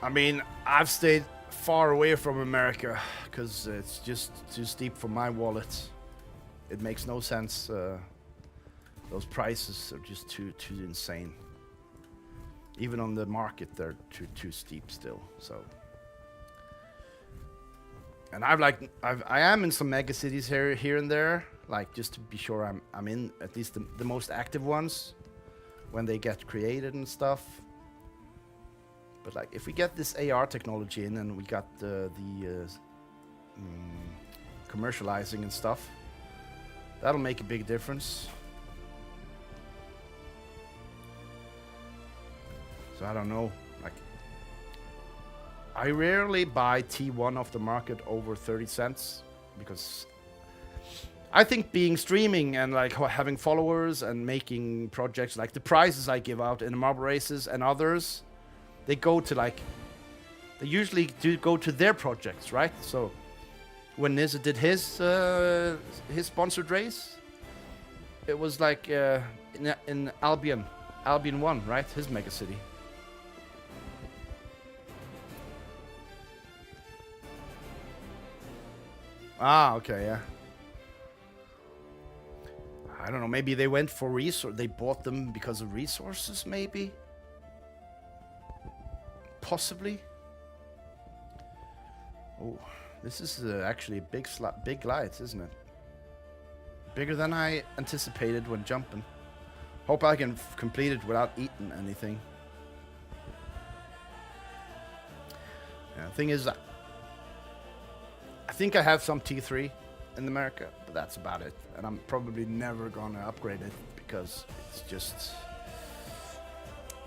Speaker 1: I mean, I've stayed far away from America because it's just too steep for my wallet. It makes no sense. Those prices are just too insane. Even on the market, they're too steep still. So, and I am in some mega cities here and there, like just to be sure I'm in at least the most active ones when they get created and stuff. But like, if we get this AR technology in and we got the commercializing and stuff, that'll make a big difference. So I don't know, like, I rarely buy T1 off the market over 30 cents because I think being streaming and like having followers and making projects, like the prizes I give out in the marble races and others, they go to like, they usually do go to their projects, right? So when Nizza did his sponsored race, it was like in Albion 1, right? His mega city. Ah, okay, yeah. I don't know, maybe they went for they bought them because of resources, maybe? Possibly? Oh, this is actually a big glides, isn't it? Bigger than I anticipated when jumping. Hope I can complete it without eating anything. Yeah, the thing is, I think I have some T3 in America, but that's about it. And I'm probably never gonna upgrade it because it's just,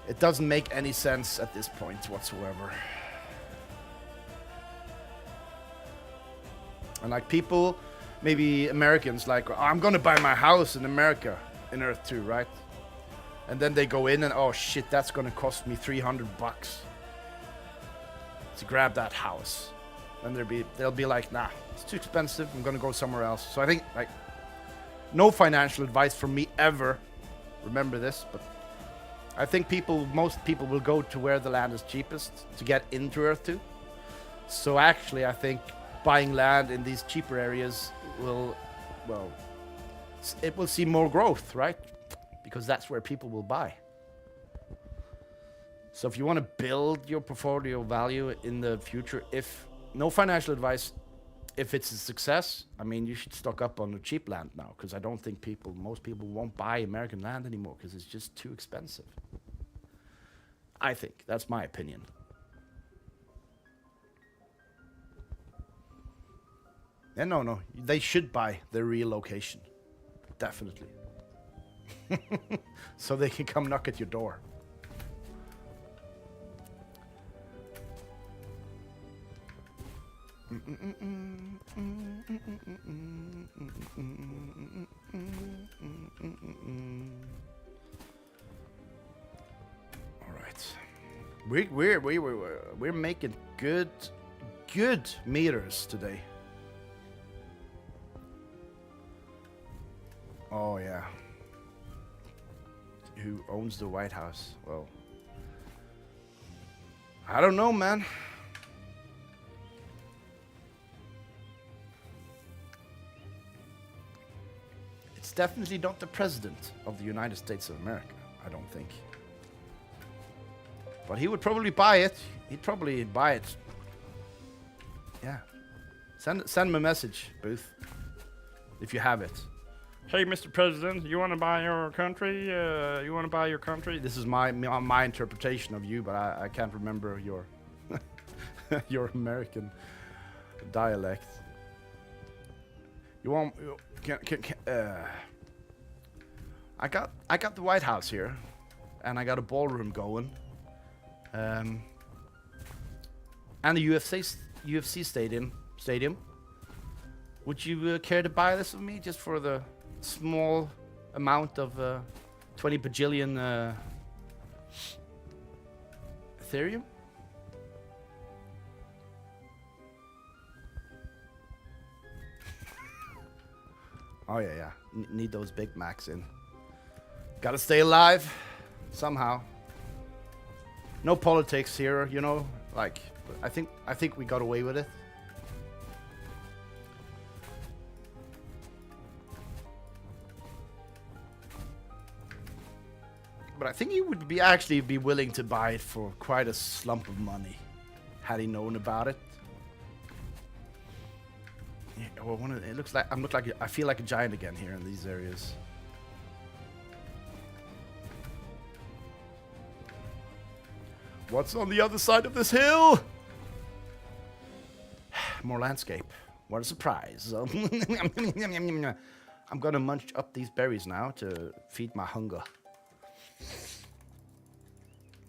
Speaker 1: it doesn't make any sense at this point whatsoever. And like people, maybe Americans, like, oh, I'm gonna buy my house in America in Earth 2, right? And then they go in and, oh shit, that's gonna cost me $300 to grab that house. And they'll be like, nah, it's too expensive, I'm gonna go somewhere else. So I think, like, no financial advice from me ever. Remember this, but I think most people will go to where the land is cheapest to get into Earth 2. So actually, I think buying land in these cheaper areas will, well, it will see more growth, right? Because that's where people will buy. So if you want to build your portfolio value in the future, no financial advice, if it's a success, I mean, you should stock up on the cheap land now, because I don't think most people won't buy American land anymore because it's just too expensive. I think that's my opinion. And no, they should buy their real location, definitely. So they can come knock at your door. All right, we're making good meters today. Oh yeah. Who owns the White House? Well, I don't know, man. It's definitely not the president of the United States of America, I don't think. But he would probably buy it. He'd probably buy it. Yeah. Send him a message, Booth. If you have it. Hey, Mr. President, you want to buy your country? You want to buy your country? This is my interpretation of you, but I can't remember your your American dialect. You want? I got the White House here, and I got a ballroom going, and the UFC stadium. Would you care to buy this of me just for the small amount of 20 bajillion Ethereum? Oh yeah. Need those Big Macs in. Gotta stay alive somehow. No politics here, you know. Like I think we got away with it. But I think he would actually be willing to buy it for quite a slump of money, had he known about it. Yeah, well, it looks like I feel like a giant again here in these areas. What's on the other side of this hill? More landscape. What a surprise! I'm gonna munch up these berries now to feed my hunger.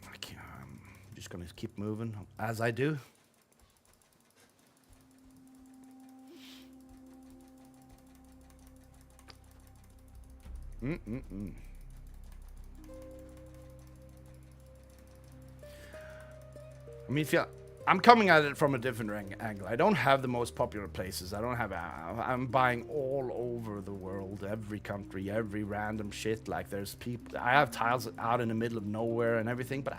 Speaker 1: I'm just gonna keep moving as I do. I mean, I'm coming at it from a different angle. I don't have the most popular places. I'm buying all over the world, every country, every random shit. Like there's people. I have tiles out in the middle of nowhere and everything. But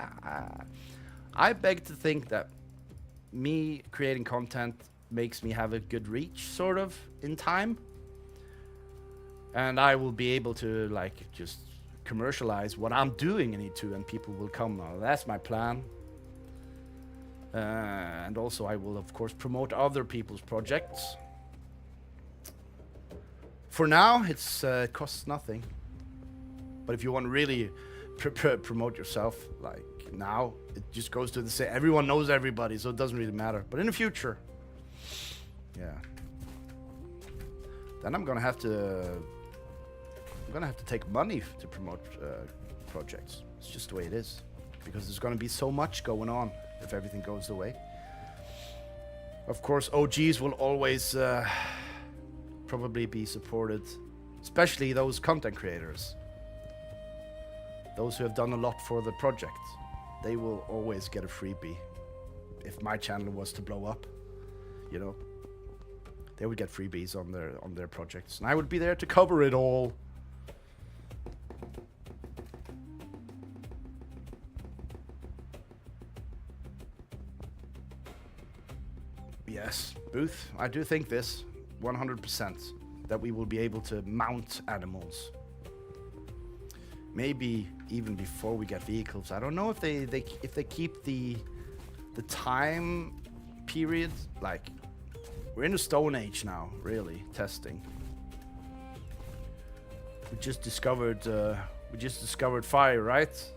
Speaker 1: I beg to think that me creating content makes me have a good reach, sort of, in time. And I will be able to like just commercialize what I'm doing in E2, and people will come. That's my plan. And also I will of course promote other people's projects. For now it costs nothing, but if you want to really promote yourself, like now it just goes to the same. Everyone knows everybody, so it doesn't really matter. But in the future, yeah, then I'm gonna have to take money to promote projects. It's just the way it is, because there's gonna be so much going on if everything goes the way. Of course, OGs will always probably be supported, especially those content creators. Those who have done a lot for the project. They will always get a freebie. If my channel was to blow up, you know, they would get freebies on their projects, and I would be there to cover it all. Yes, Booth, I do think this 100% that we will be able to mount animals. Maybe even before we get vehicles. I don't know if they keep the time period. Like we're in the Stone Age now, really testing. We just discovered fire, right?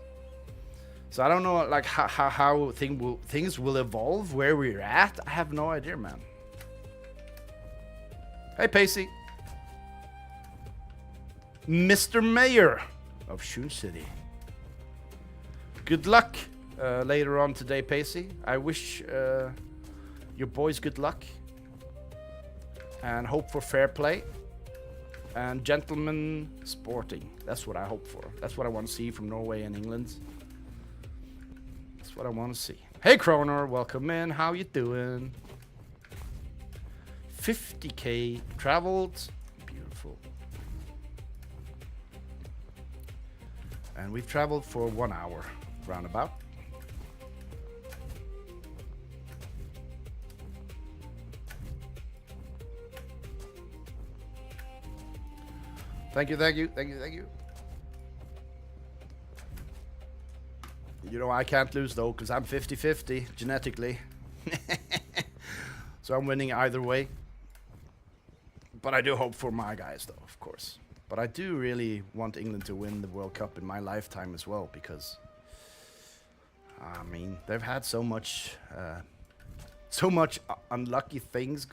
Speaker 1: So I don't know, like how things will evolve, where we're at. I have no idea, man. Hey, Pacey. Mr. Mayor of Shun City. Good luck later on today, Pacey. I wish your boys good luck. And hope for fair play. And gentlemen sporting. That's what I hope for. That's what I want to see from Norway and England. What I want to see. Hey Kroner, welcome in. How you doing? 50k traveled. Beautiful. And we've traveled for 1 hour, roundabout. Thank you. You know, I can't lose though, because I'm 50-50 genetically. So I'm winning either way. But I do hope for my guys though, of course. But I do really want England to win the World Cup in my lifetime as well, because I mean, they've had so much unlucky things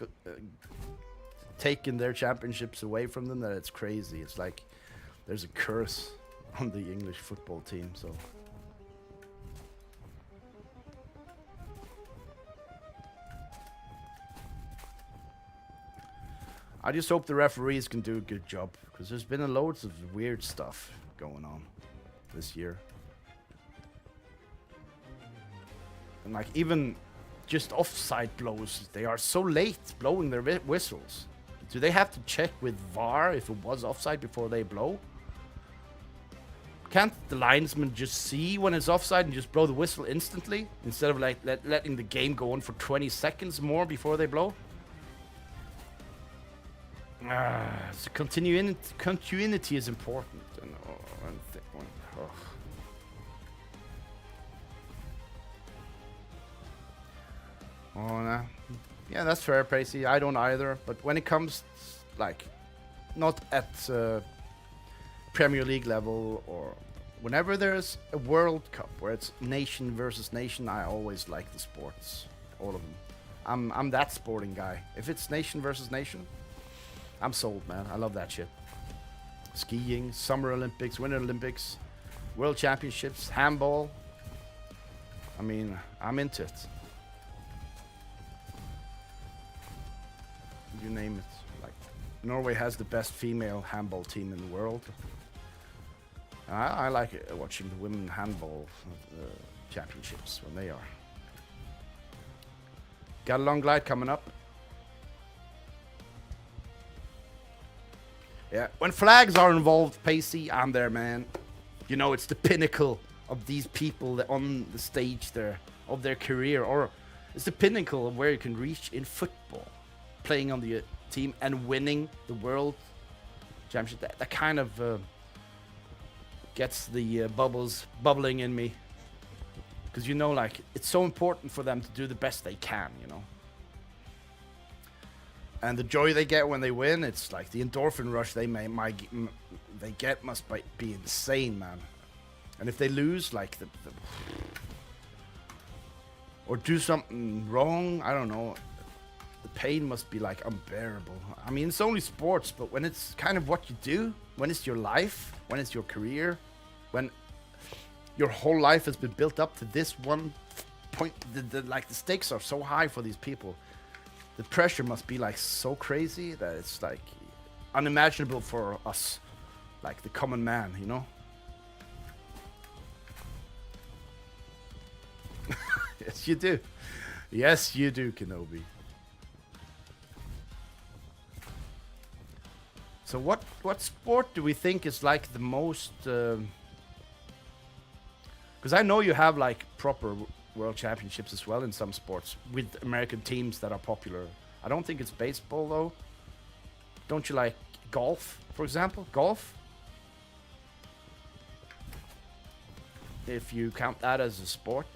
Speaker 1: taking their championships away from them that it's crazy. It's like there's a curse on the English football team, so. I just hope the referees can do a good job, because there's been loads of weird stuff going on this year. And like even just offside blows, they are so late blowing their whistles. Do they have to check with VAR if it was offside before they blow? Can't the linesman just see when it's offside and just blow the whistle instantly, instead of like letting the game go on for 20 seconds more before they blow? So continuity is important. Oh, no. Yeah, that's fair, Pracey. I don't either. But when it comes, like, not at Premier League level, or whenever there's a World Cup where it's nation versus nation, I always like the sports, all of them. I'm that sporting guy. If it's nation versus nation, I'm sold, man. I love that shit. Skiing, Summer Olympics, Winter Olympics, World Championships, handball. I mean, I'm into it. You name it. Like, Norway has the best female handball team in the world. I like it, watching the women handball championships when they are. Got a long glide coming up. Yeah, when flags are involved, Pacey, I'm there, man. You know, it's the pinnacle of these people on the stage there, of their career, or it's the pinnacle of where you can reach in football. Playing on the team and winning the world championship, that kind of gets the bubbles bubbling in me, because you know, like, it's so important for them to do the best they can, you know. And the joy they get when they win, it's like the endorphin rush they get must be insane, man. And if they lose, like or do something wrong, I don't know. The pain must be like unbearable. I mean, it's only sports, but when it's kind of what you do, when it's your life, when it's your career, when your whole life has been built up to this one point, like the stakes are so high for these people. The pressure must be like so crazy that it's like unimaginable for us, like the common man, you know? Yes, you do. Yes, you do, Kenobi. So what sport do we think is like the most? Because I know you have like proper world championships as well in some sports with American teams that are popular. I don't think it's baseball though. Don't you like golf, for example? Golf? If you count that as a sport.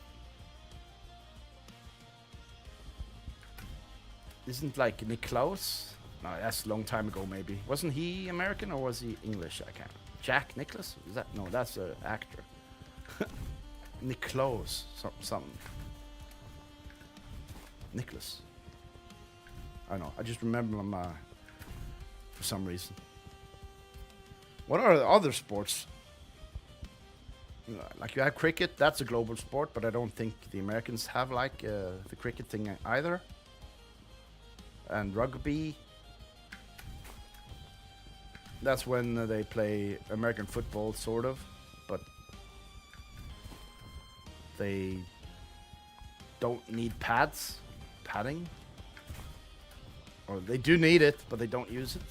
Speaker 1: Isn't like Nicklaus? No, that's a long time ago maybe. Wasn't he American or was he English? I can't. Jack Nicklaus? Is that? No, that's an actor. Nicklaus. Something. Nicholas. I don't know. I just remember him for some reason. What are the other sports? Like you have cricket. That's a global sport, but I don't think the Americans have like the cricket thing either. And rugby. That's when they play American football, sort of, but they don't need padding, or they do need it, but they don't use it.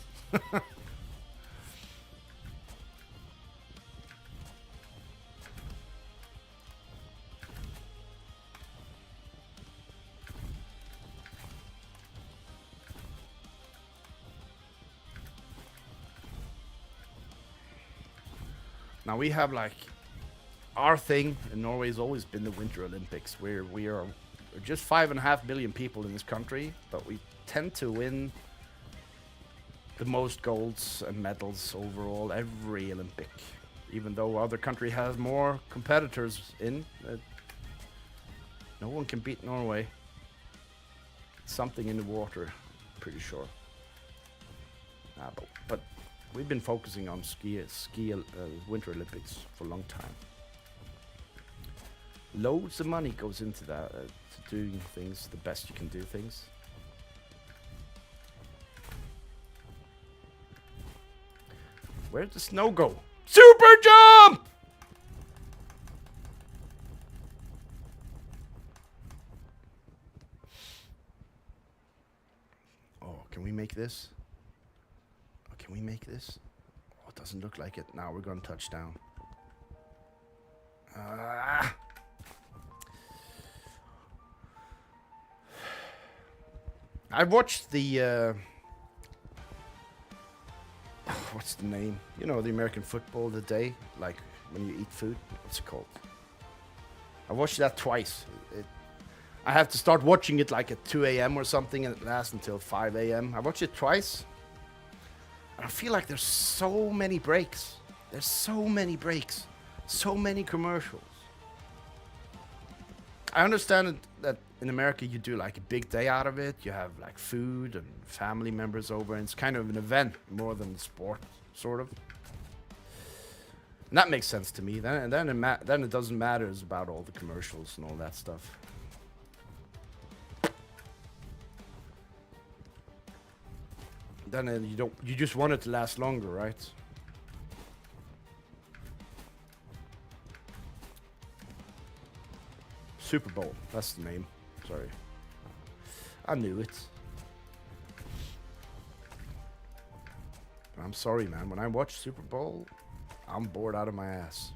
Speaker 1: Now we have like our thing in Norway has always been the Winter Olympics, where we are just 5.5 million people in this country, but we tend to win the most golds and medals overall every Olympic. Even though other country has more competitors in, no one can beat Norway. Something in the water, pretty sure. But we've been focusing on Winter Olympics for a long time. Loads of money goes into that, to doing things the best you can do things. Where'd the snow go? Super jump! Oh, can we make this? Oh, can we make this? Oh, it doesn't look like it. Now we're going to touch down. I watched the what's the name? You know, the American football, the day, like when you eat food. What's it called? I watched that twice. I have to start watching it like at 2 a.m. or something, and it lasts until 5 a.m. I watched it twice, and I feel like there's so many breaks. There's so many breaks, so many commercials. I understand that in America you do like a big day out of it. You have like food and family members over, and it's kind of an event more than a sport, sort of. And that makes sense to me. Then it doesn't matter about all the commercials and all that stuff. Then you just want it to last longer, right? Super Bowl, that's the name. Sorry. I knew it. I'm sorry, man. When I watch Super Bowl, I'm bored out of my ass.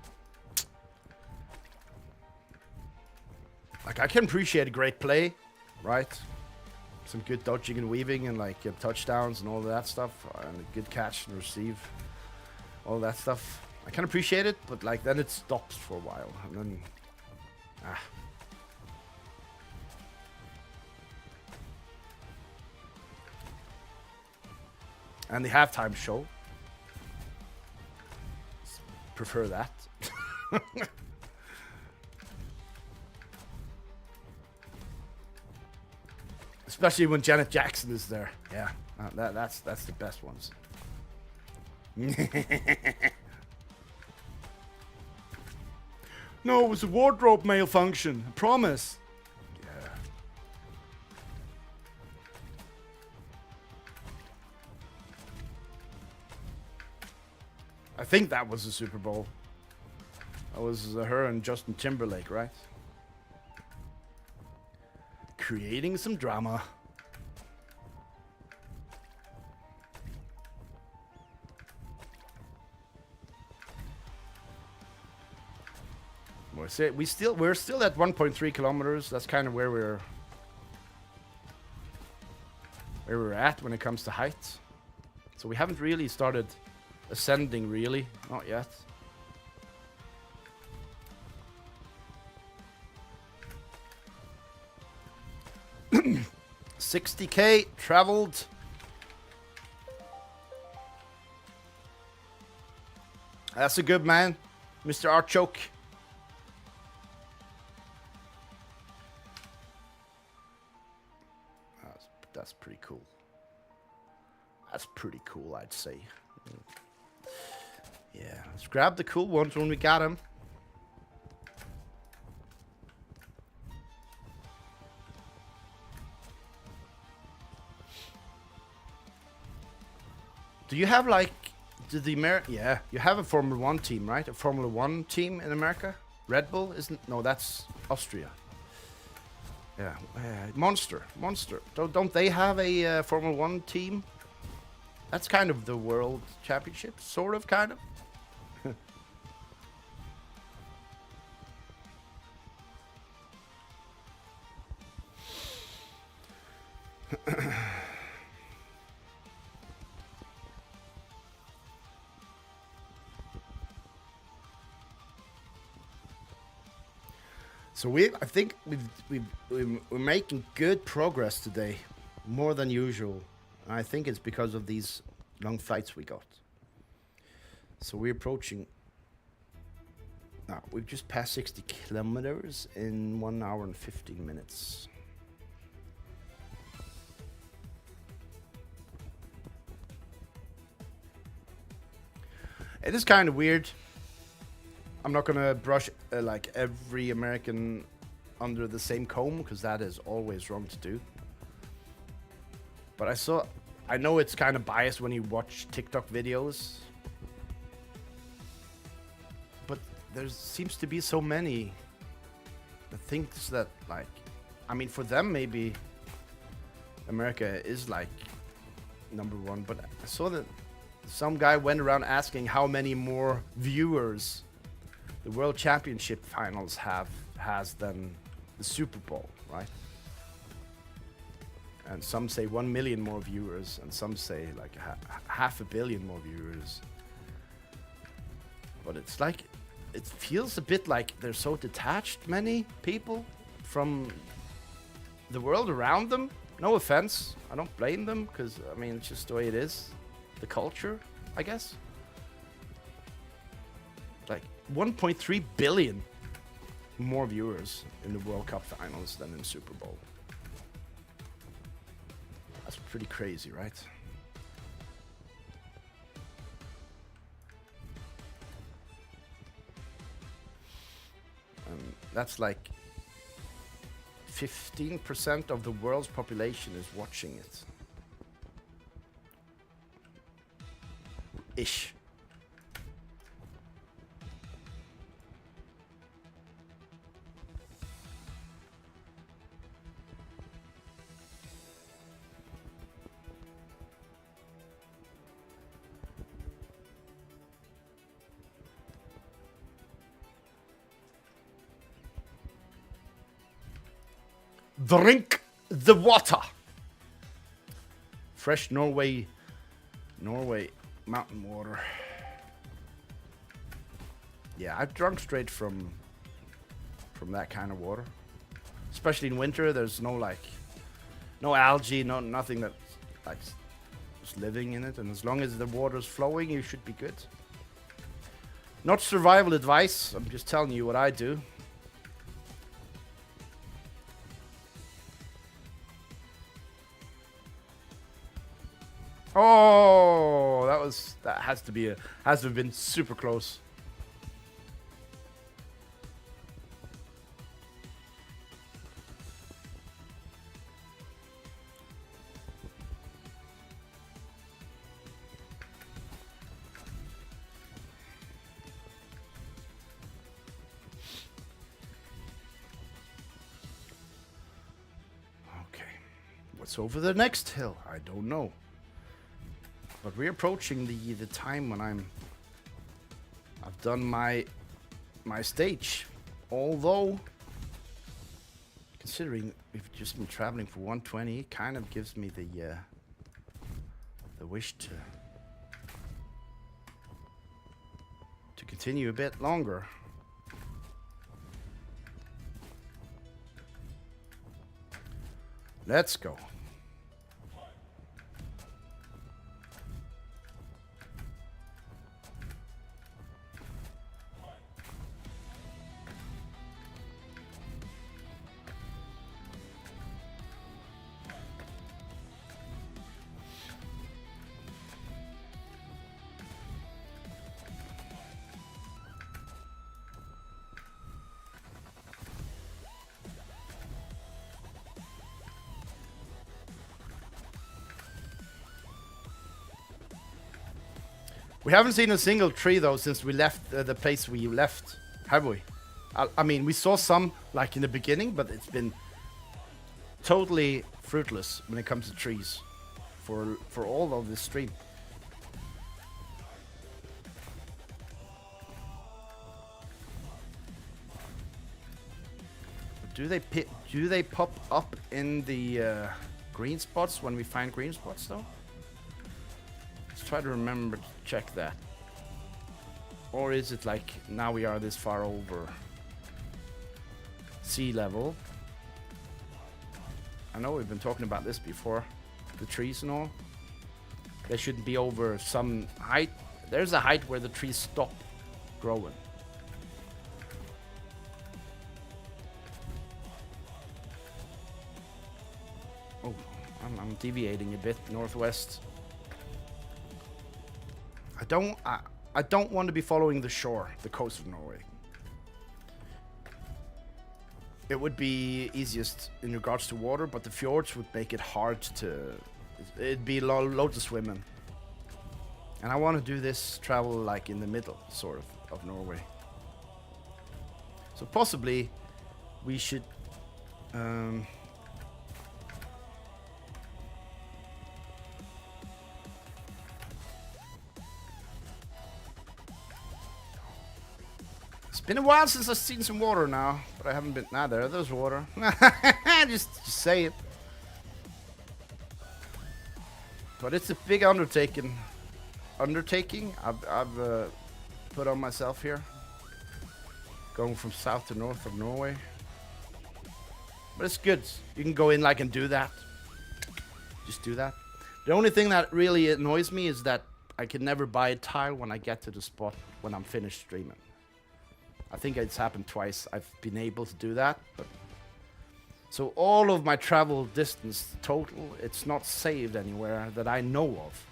Speaker 1: Like, I can appreciate a great play, right? Some good dodging and weaving and like touchdowns and all that stuff, and a good catch and receive, all that stuff. I can appreciate it, but like then it stops for a while, and then And the halftime show. Prefer that. Especially when Janet Jackson is there. Yeah, that's the best ones. No, it was a wardrobe malfunction. I promise. Yeah. I think that was the Super Bowl. That was her and Justin Timberlake, right? Creating some drama. We're still at 1.3 kilometers. That's kind of where we're at when it comes to height. So we haven't really started ascending, really, not yet. $60K traveled. That's a good man, Mr. Archoke. That's pretty cool. That's pretty cool, I'd say. Yeah, let's grab the cool ones when we got them. Do you have like, yeah, you have a Formula 1 team, right? A Formula 1 team in America? Red Bull isn't, no, that's Austria. Yeah, Monster. Don't they have a Formula 1 team? That's kind of the world championship, sort of, kind of. So I think we're making good progress today, more than usual. I think it's because of these long flights we got. So we're approaching. Now we've just passed 60 kilometers in 1 hour and 15 minutes. It is kind of weird. I'm not gonna brush like every American under the same comb, because that is always wrong to do. But I know it's kind of biased when you watch TikTok videos. But there seems to be so many that thinks that, like, I mean, for them maybe America is like #1, but I saw that some guy went around asking how many more viewers the World Championship finals has than the Super Bowl, right? And some say 1 million more viewers, and some say like half a billion more viewers. But it's like, it feels a bit like they're so detached, many people, from the world around them. No offense, I don't blame them, because I mean, it's just the way it is. The culture, I guess. Like 1.3 billion more viewers in the World Cup finals than in Super Bowl. That's pretty crazy, right? That's like 15% of the world's population is watching it. Ish. Drink the water. Fresh Norway mountain water. Yeah, I've drunk straight from that kind of water. Especially in winter, there's no algae, nothing that like is living in it, and as long as the water's flowing, you should be good. Not survival advice, I'm just telling you what I do. Oh, that has to have been super close. Okay, what's over the next hill? I don't know. But we're approaching the time when I've done my stage. Although, considering we've just been traveling for 120, it kind of gives me the wish to continue a bit longer. Let's go. We haven't seen a single tree though since we left the place we left, have we? I mean, we saw some like in the beginning, but it's been totally fruitless when it comes to trees for all of this stream. Do they pop up in the green spots when we find green spots though? Let's try to remember to check that. Or is it like now we are this far over? sea level. I know we've been talking about this before. The trees and all. They shouldn't be over some height. There's a height where the trees stop growing. Oh, I'm deviating a bit northwest. I don't want to be following the shore, the coast of Norway. It would be easiest in regards to water, but the fjords would make it hard to... It'd be loads of swimming. And I want to do this travel like in the middle, sort of Norway. So possibly we should... It's been a while since I've seen some water now, but I haven't been... Nah, there's water. just say it. But it's a big undertaking. I've put on myself here. Going from south to north of Norway. But it's good. You can go in like and do that. Just do that. The only thing that really annoys me is that I can never buy a tile when I get to the spot when I'm finished streaming. I think it's happened twice. I've been able to do that, but so all of my travel distance total, it's not saved anywhere that I know of.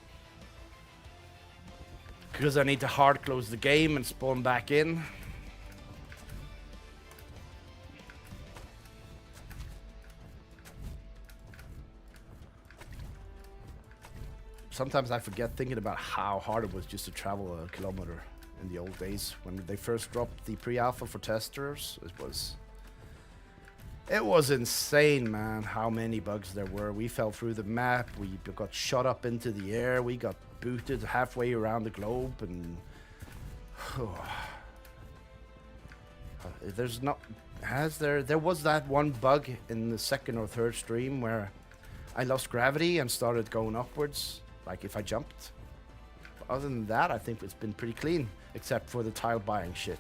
Speaker 1: Because I need to hard close the game and spawn back in. Sometimes I forget thinking about how hard it was just to travel a kilometer in the old days when they first dropped the pre-alpha for testers. It was insane, man, how many bugs there were. We fell through the map, we got shot up into the air, we got booted halfway around the globe, and there was that one bug in the second or third stream where I lost gravity and started going upwards, like if I jumped. But other than that, I think it's been pretty clean, except for the tile buying shit.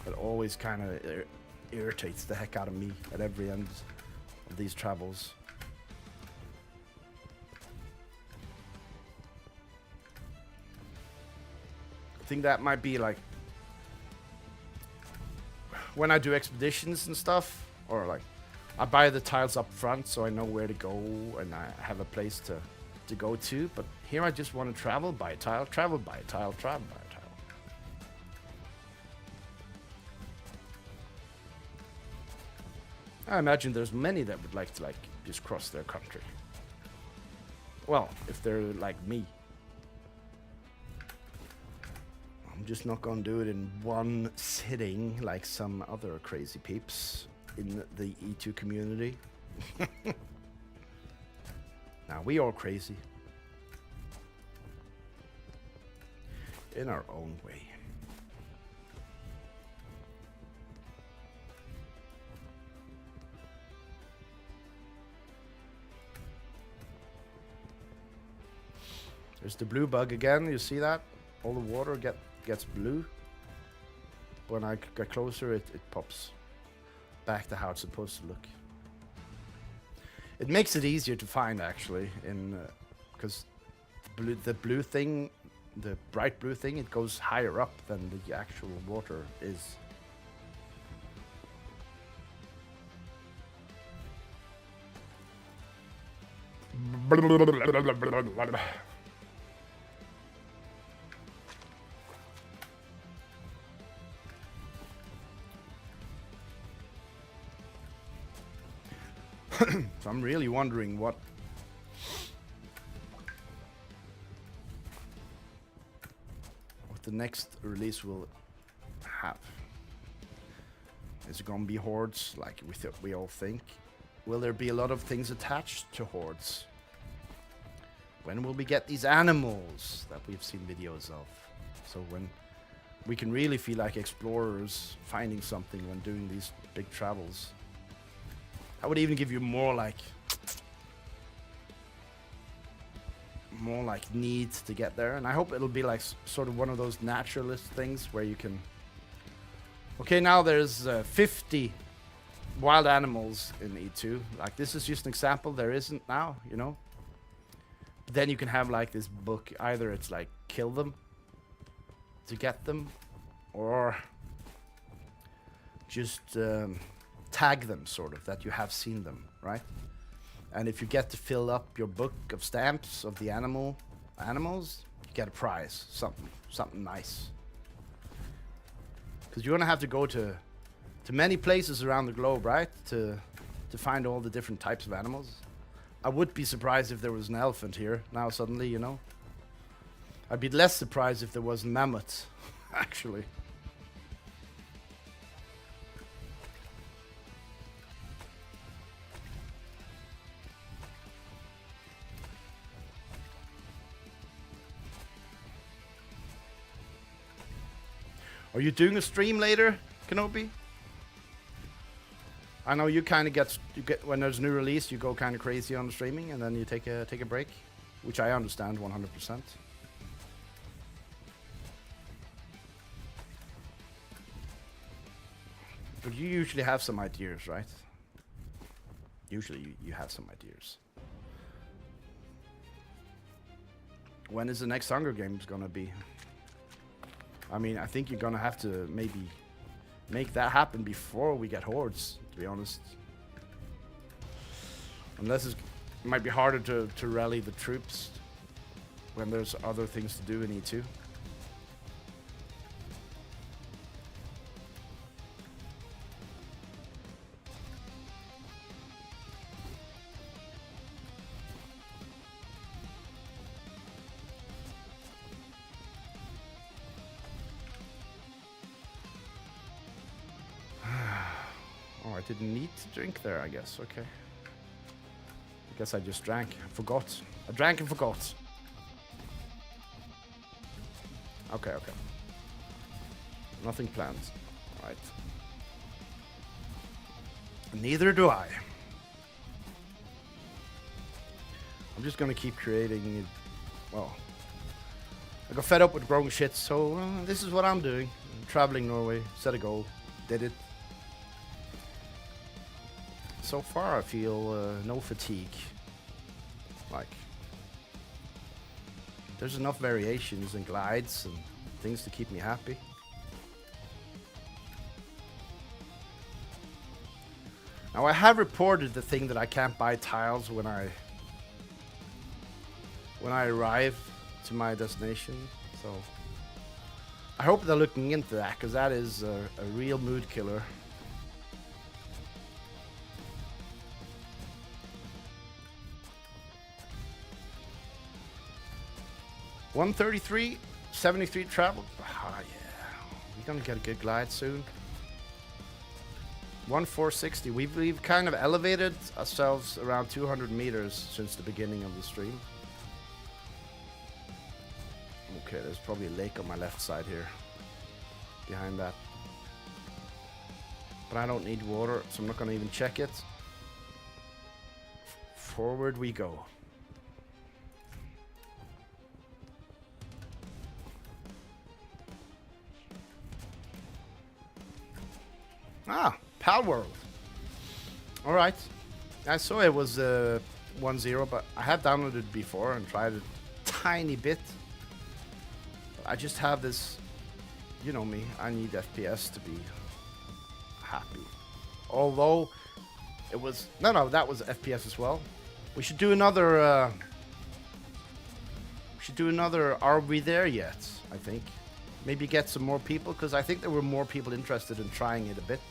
Speaker 1: It always kind of irritates the heck out of me at every end of these travels. I think that might be like when I do expeditions and stuff, or like I buy the tiles up front so I know where to go and I have a place to go to. But here I just want to travel by a tile, travel by a tile, travel by a tile. I imagine there's many that would like to just cross their country. Well, if they're like me. I'm just not gonna do it in one sitting like some other crazy peeps in the E2 community. Now, we are crazy. In our own way. There's the blue bug again, you see that? All the water gets blue. When I get closer, it pops back to how it's supposed to look. It makes it easier to find, actually, because the blue thing, the bright blue thing, it goes higher up than the actual water is. So I'm really wondering what the next release will have. Is it gonna be hordes like we all think? Will there be a lot of things attached to hordes? When will we get these animals that we've seen videos of? So when we can really feel like explorers finding something when doing these big travels. I would even give you more like need to get there, and I hope it'll be like sort of one of those naturalist things where you can. Okay, now there's 50 wild animals in E2. Like this is just an example. There isn't now, you know. Then you can have like this book. Either it's like kill them to get them, or just tag them, sort of, that you have seen them, right? And if you get to fill up your book of stamps of the animals, you get a prize, something nice. Because you're gonna have to go to many places around the globe, right? To find all the different types of animals. I would be surprised if there was an elephant here now suddenly, you know. I'd be less surprised if there was mammoths, actually. Are you doing a stream later, Kenobi? I know you kind of get when there's a new release, you go kind of crazy on the streaming, and then you take a break, which I understand 100%. But you usually have some ideas, right? Usually you have some ideas. When is the next Hunger Games gonna be? I mean, I think you're gonna have to maybe make that happen before we get hordes, to be honest. Unless it might be harder to rally the troops when there's other things to do in E2. Didn't need to drink there, I guess. Okay. I guess I just drank. I forgot. I drank and forgot. Okay, okay. Nothing planned. Right. Neither do I. I'm just gonna keep creating. Well, I got fed up with growing shit, so this is what I'm doing. I'm traveling Norway, set a goal, did it. So far I feel no fatigue. Like, there's enough variations and glides and things to keep me happy. Now I have reported the thing that I can't buy tiles when I arrive to my destination, so I hope they're looking into that, because that is a real mood killer. $133.73 travel. Ah, yeah. We're gonna get a good glide soon. 1460. We've kind of elevated ourselves around 200 meters since the beginning of the stream. Okay, there's probably a lake on my left side here. Behind that. But I don't need water, so I'm not gonna even check it. Forward we go. Ah, Pal World. Alright. I saw it was 1-0, but I have downloaded it before and tried it a tiny bit. But I just have this, you know me, I need FPS to be happy. Although, it was, no, that was FPS as well. We should do another, Are We There Yet, I think. Maybe get some more people, because I think there were more people interested in trying it a bit.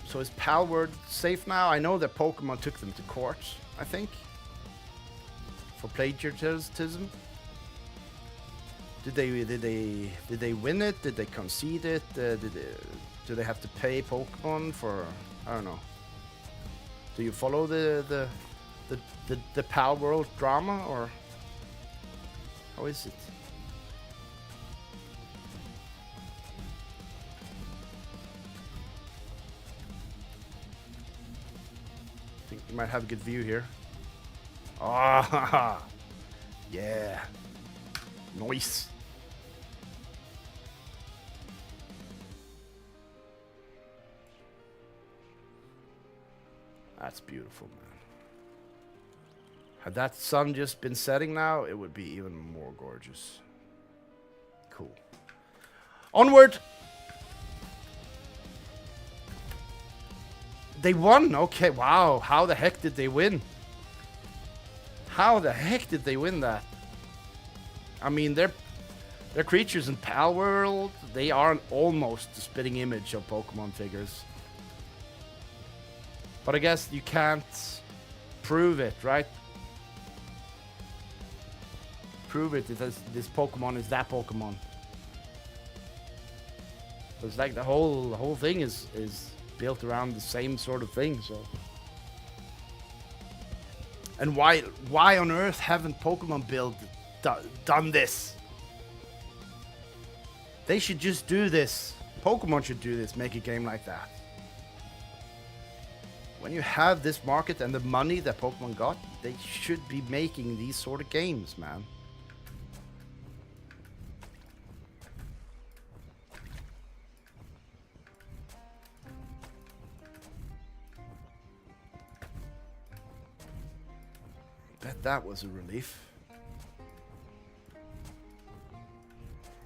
Speaker 1: So is Pal World safe now? I know that Pokemon took them to court, I think, for plagiarism. Did they win it? Did they concede it? Do they have to pay Pokemon for? I don't know. Do you follow the Pal World drama, or how is it? I think you might have a good view here. Ah, yeah. Nice. That's beautiful, man. Had that sun just been setting now, it would be even more gorgeous. Cool. Onward! They won? Okay, wow. How the heck did they win? How the heck did they win that? I mean, they're creatures in Pal World. They are almost the spitting image of Pokemon figures. But I guess you can't prove it, right? Prove it that this Pokemon is that Pokemon. It's like the whole thing is built around the same sort of thing, so. And why on earth haven't Pokemon Build done this? They should just do this. Pokemon should do this, make a game like that. When you have this market and the money that Pokemon got, they should be making these sort of games, man. Bet that was a relief.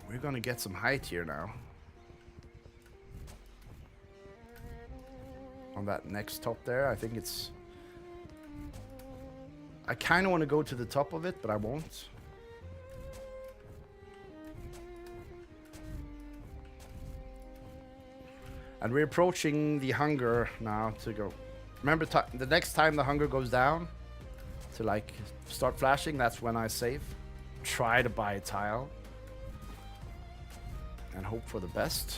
Speaker 1: We're gonna get some height here now. On that next top there, I think it's... I kind of want to go to the top of it, but I won't. And we're approaching the hunger now to go. Remember, the next time the hunger goes down to like start flashing, that's when I save. Try to buy a tile and hope for the best.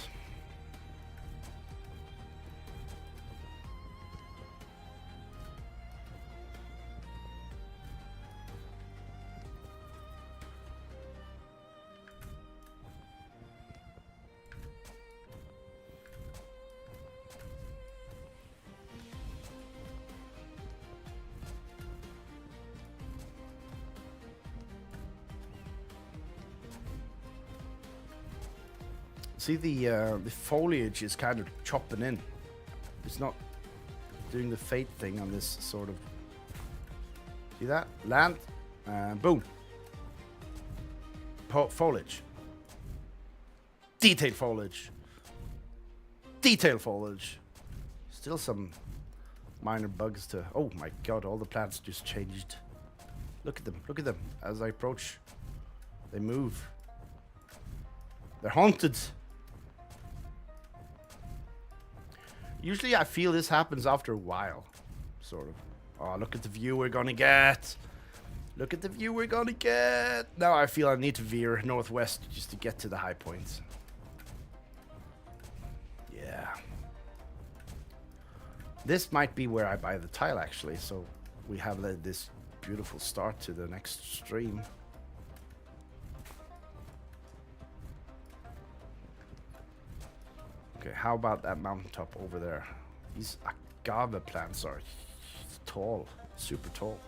Speaker 1: See, the foliage is kind of chopping in. It's not doing the fate thing on this sort of... See that? Land, boom. Foliage. Detailed foliage. Detailed foliage. Still some minor bugs to... Oh my god, all the plants just changed. Look at them, look at them. As I approach, they move. They're haunted. Usually I feel this happens after a while, sort of. Oh, look at the view we're gonna get. Look at the view we're gonna get. Now I feel I need to veer northwest just to get to the high points. Yeah. This might be where I buy the tile, actually, so we have this beautiful start to the next stream. Okay, how about that mountaintop over there? These agave plants are tall, super tall.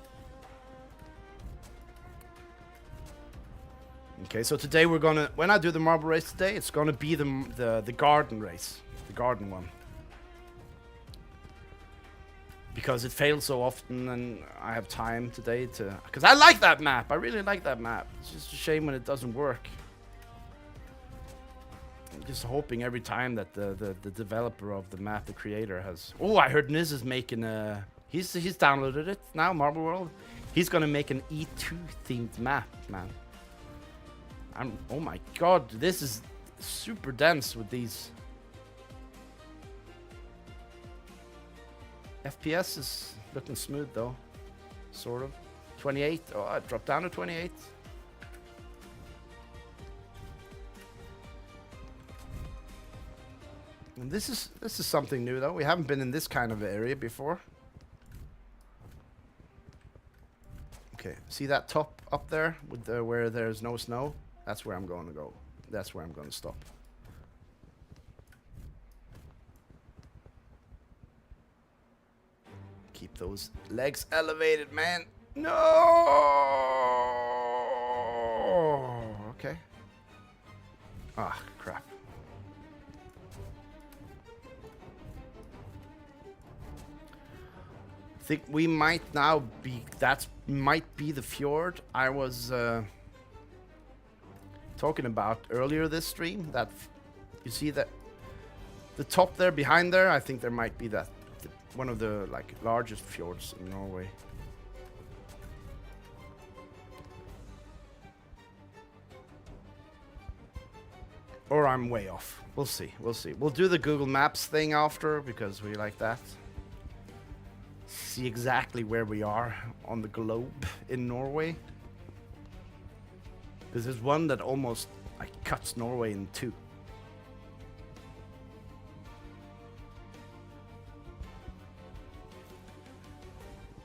Speaker 1: Okay, so today we're gonna, when I do the marble race today, it's gonna be the garden race, the garden one. Because it fails so often and I have time today to, because I like that map, I really like that map. It's just a shame when it doesn't work. I'm just hoping every time that the developer of the map, the creator, has... Oh, I heard Niz is making a... He's downloaded it now, Marble World. He's gonna make an E2 themed map, man. Oh my god, this is super dense with these. FPS is looking smooth though, sort of. 28, oh, I dropped down to 28. And this is something new though. We haven't been in this kind of area before. Okay, see that top up there with where there's no snow? That's where I'm going to go. That's where I'm going to stop. Keep those legs elevated, man. No! Okay. Ah, crap. I think we might now be... That might be the fjord I was talking about earlier this stream. That... You see that... The top there, behind there, I think there might be that... One of the, like, largest fjords in Norway. Or I'm way off. We'll see. We'll see. We'll do the Google Maps thing after because we like that. See exactly where we are on the globe in Norway. Because there's one that almost like cuts Norway in two.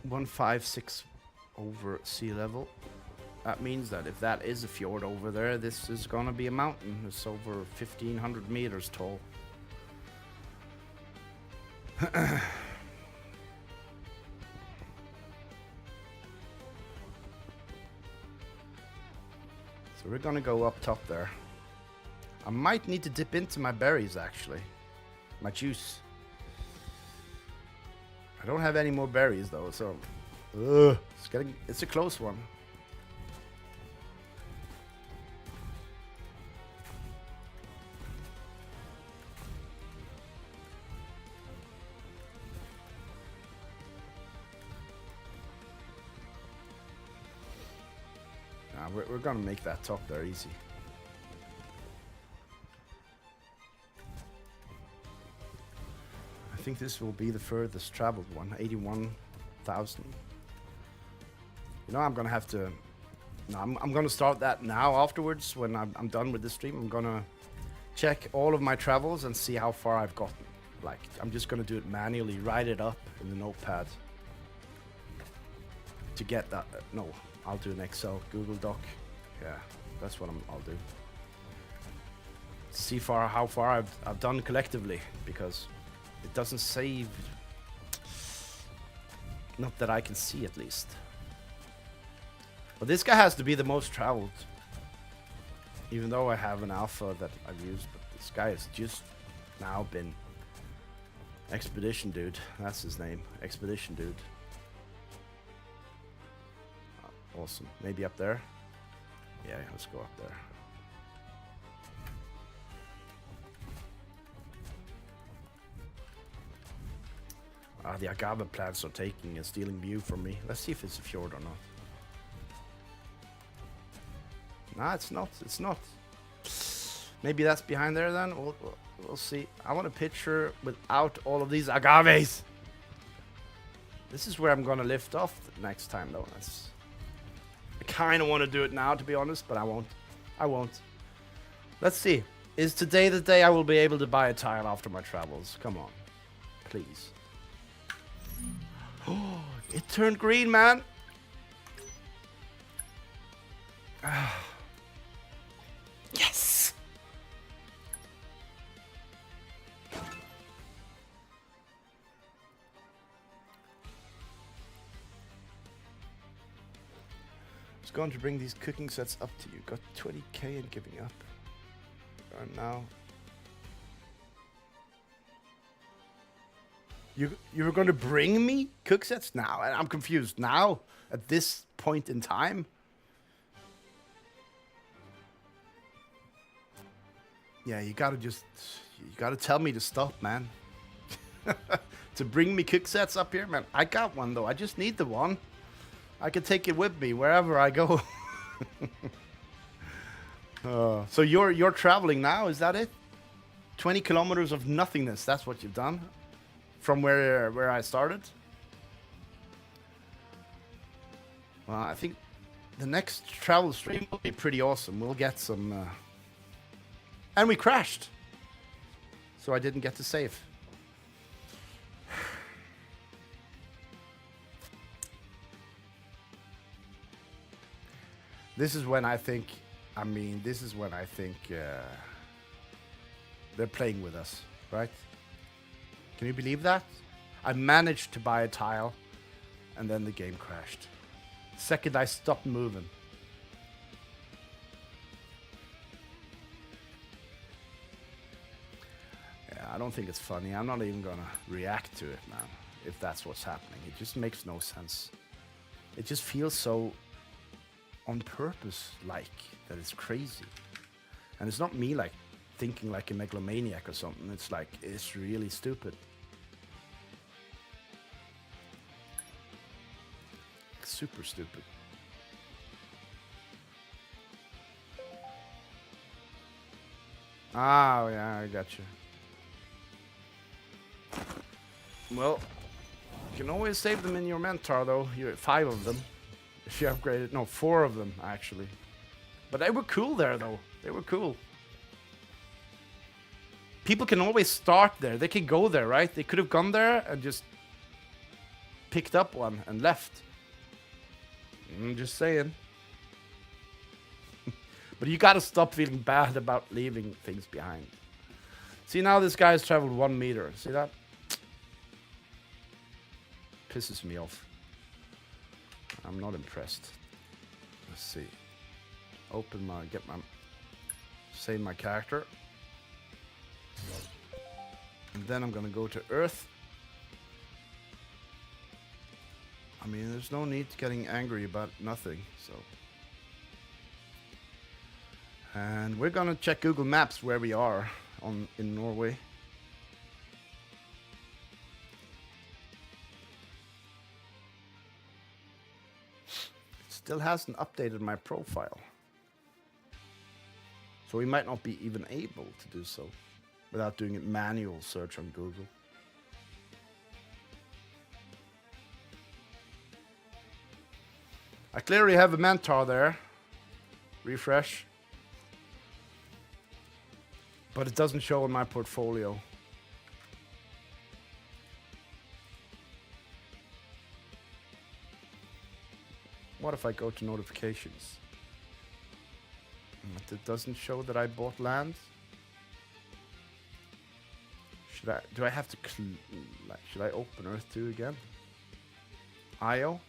Speaker 1: (156) over sea level. That means that if that is a fjord over there, this is gonna be a mountain. It's over 1,500 meters tall. So we're gonna go up top there. I might need to dip into my berries actually. My juice. I don't have any more berries though, so it's a close one. We're gonna make that top there easy. I think this will be the furthest traveled one, 81,000. You know, I'm gonna have to... No, I'm gonna start that now afterwards when I'm done with this stream. I'm gonna check all of my travels and see how far I've gotten. Like, I'm just gonna do it manually, write it up in the notepad. To get that... no, I'll do an Excel, Google Doc. Yeah, that's what I'll do. See how far I've done collectively, because it doesn't save. Not that I can see, at least. But this guy has to be the most traveled. Even though I have an alpha that I've used, but this guy has just now been Expedition Dude. That's his name, Expedition Dude. Awesome. Maybe up there? Yeah, let's go up there. The agave plants are taking and stealing view from me. Let's see if it's a fjord or not. Nah, it's not. It's not. Maybe that's behind there then? We'll see. I want a picture without all of these agaves. This is where I'm gonna lift off next time though. I kind of want to do it now, to be honest, but I won't. I won't. Let's see. Is today the day I will be able to buy a tile after my travels? Come on. Please. Oh, it turned green, man. Yes. Going to bring these cooking sets up to you. Got 20k and giving up. And now you were going to bring me cook sets now, and I'm confused now at this point in time. Yeah, you gotta tell me to stop, man. To bring me cook sets up here, man. I got one though. I just need the one. I can take it with me wherever I go. So you're traveling now, is that it? 20 kilometers of nothingness, that's what you've done? From where I started? Well, I think the next travel stream will be pretty awesome. We'll get some... And we crashed! So I didn't get to save. This is when I think, they're playing with us, right? Can you believe that? I managed to buy a tile, and then the game crashed. Second I stopped moving. I don't think it's funny. I'm not even gonna react to it, man. If that's what's happening, it just makes no sense. It just feels so on purpose, like that it's crazy. And it's not me like thinking like a megalomaniac or something. It's like it's really stupid. Super stupid. Ah, yeah, I got you. Well, you can always save them in your mentor, though. You 5 of them. If you upgraded. No, 4 of them, actually. But they were cool there, though. They were cool. People can always start there. They can go there, right? They could have gone there and just picked up one and left. I'm just saying. But you gotta stop feeling bad about leaving things behind. See, now this guy has traveled 1 meter. See that? Pisses me off. I'm not impressed. Let's see. Save my character. And then I'm gonna go to Earth. I mean, there's no need to getting angry about nothing, so. And we're gonna check Google Maps where we are in Norway. It still hasn't updated my profile. So we might not be even able to do so without doing a manual search on Google. I clearly have a mentor there. Refresh. But it doesn't show in my portfolio. What if I go to notifications? But it doesn't show that I bought land. Do I have to should I open Earth 2 again? IO?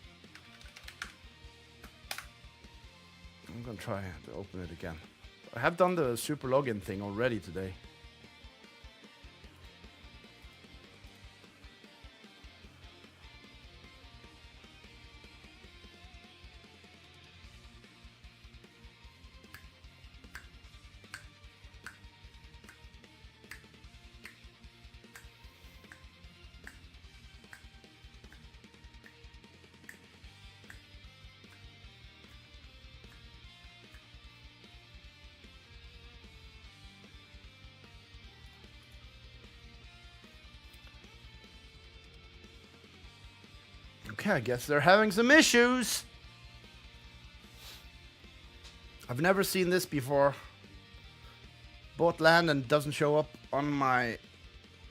Speaker 1: I'm gonna try to open it again. I have done the super login thing already today. Okay, I guess they're having some issues. I've never seen this before. Bought land and doesn't show up on my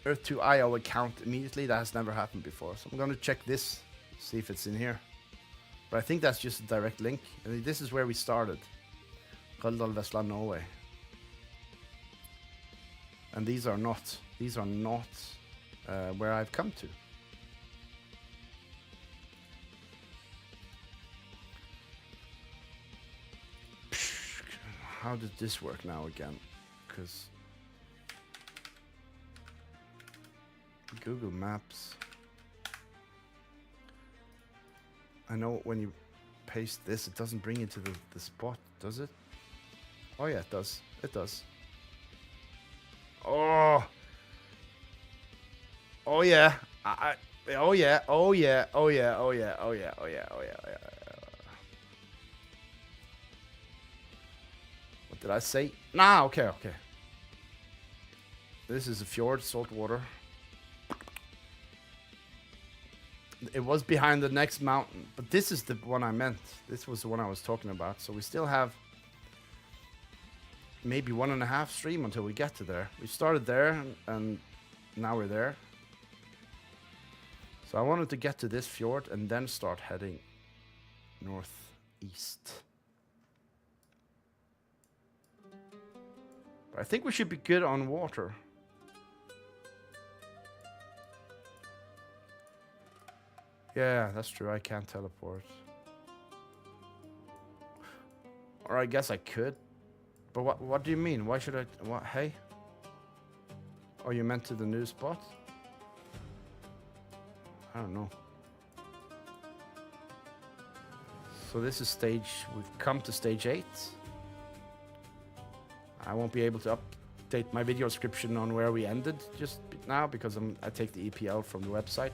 Speaker 1: Earth 2 IO account immediately. That has never happened before. So I'm going to check this, see if it's in here. But I think that's just a direct link. And this is where we started. Røldal, Vestland, Norway. And these are not where I've come to. How did this work now again? Because Google Maps. I know when you paste this, it doesn't bring you to the spot, does it? Oh yeah, it does. It does. Oh. Oh yeah. Oh yeah. Oh yeah. Oh yeah. Oh yeah. Oh yeah. Oh yeah. Oh yeah. Oh yeah. Did I say? Nah, okay. This is a fjord, salt water. It was behind the next mountain, but this is the one I meant. This was the one I was talking about. So we still have maybe 1.5 stream until we get to there. We started there and now we're there. So I wanted to get to this fjord and then start heading northeast. But I think we should be good on water. Yeah, that's true. I can't teleport. Or I guess I could. But what do you mean? Why should I? What? Hey? Oh, you meant to the new spot? I don't know. So this is stage, we've come to stage 8. I won't be able to update my video description on where we ended just now because I take the EPL from the website.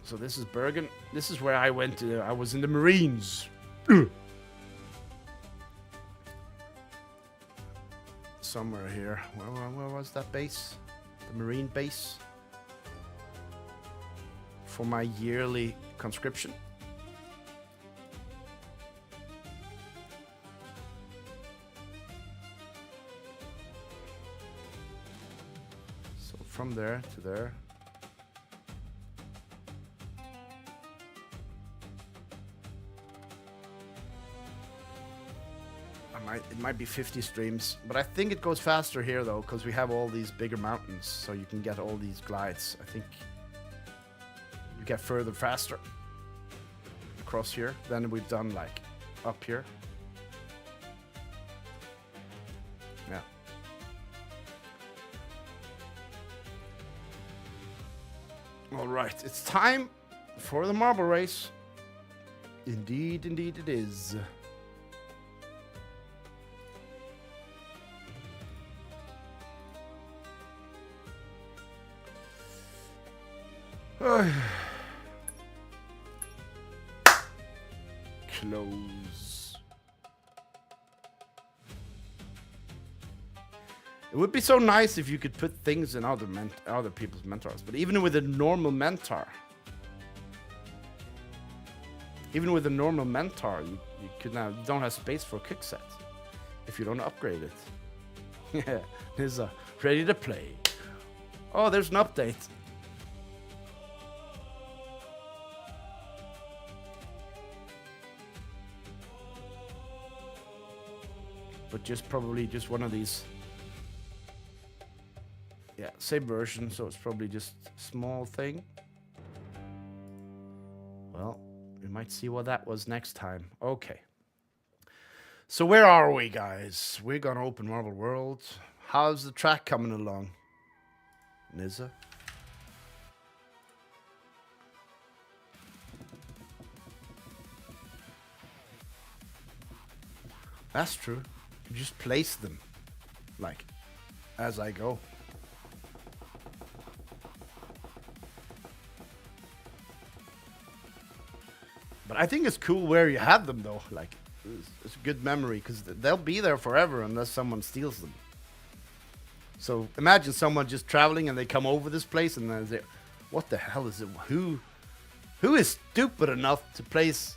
Speaker 1: So this is Bergen. This is where I went to, I was in the Marines. Somewhere here. Where was that base? The Marine base. For my yearly conscription. So from there to there. It might be 50 streams, but I think it goes faster here though, because we have all these bigger mountains, so you can get all these glides. I think you get further faster across here than we've done like up here. Yeah. All right, it's time for the marble race. Indeed, indeed it is. Close. It would be so nice if you could put things in other people's mentors, but even with a normal mentor, you could now, you don't have space for a cook set if you don't upgrade it. Yeah, Nizza, ready to play. Oh, there's an update. But probably just one of these. Yeah, same version, so it's probably just a small thing. Well, we might see what that was next time. Okay. So where are we, guys? We're gonna open Marble World. How's the track coming along? Nizza? That's true. You just place them, like, as I go. But I think it's cool where you have them, though. Like, it's a good memory, because they'll be there forever unless someone steals them. So imagine someone just traveling and they come over this place and then they, what the hell is it? Who is stupid enough to place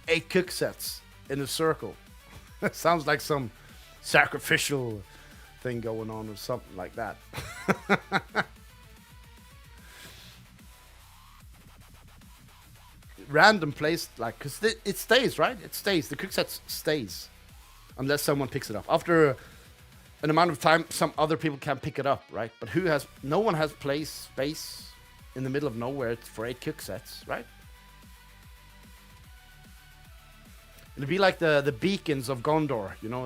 Speaker 1: 8 cook sets in a circle? Sounds like some sacrificial thing going on or something like that. Random place, like, because it stays, right? It stays. The cook set stays. Unless someone picks it up. After an amount of time, some other people can pick it up, right? But no one has space in the middle of nowhere for 8 cook sets, right? It'd be like the beacons of Gondor, you know,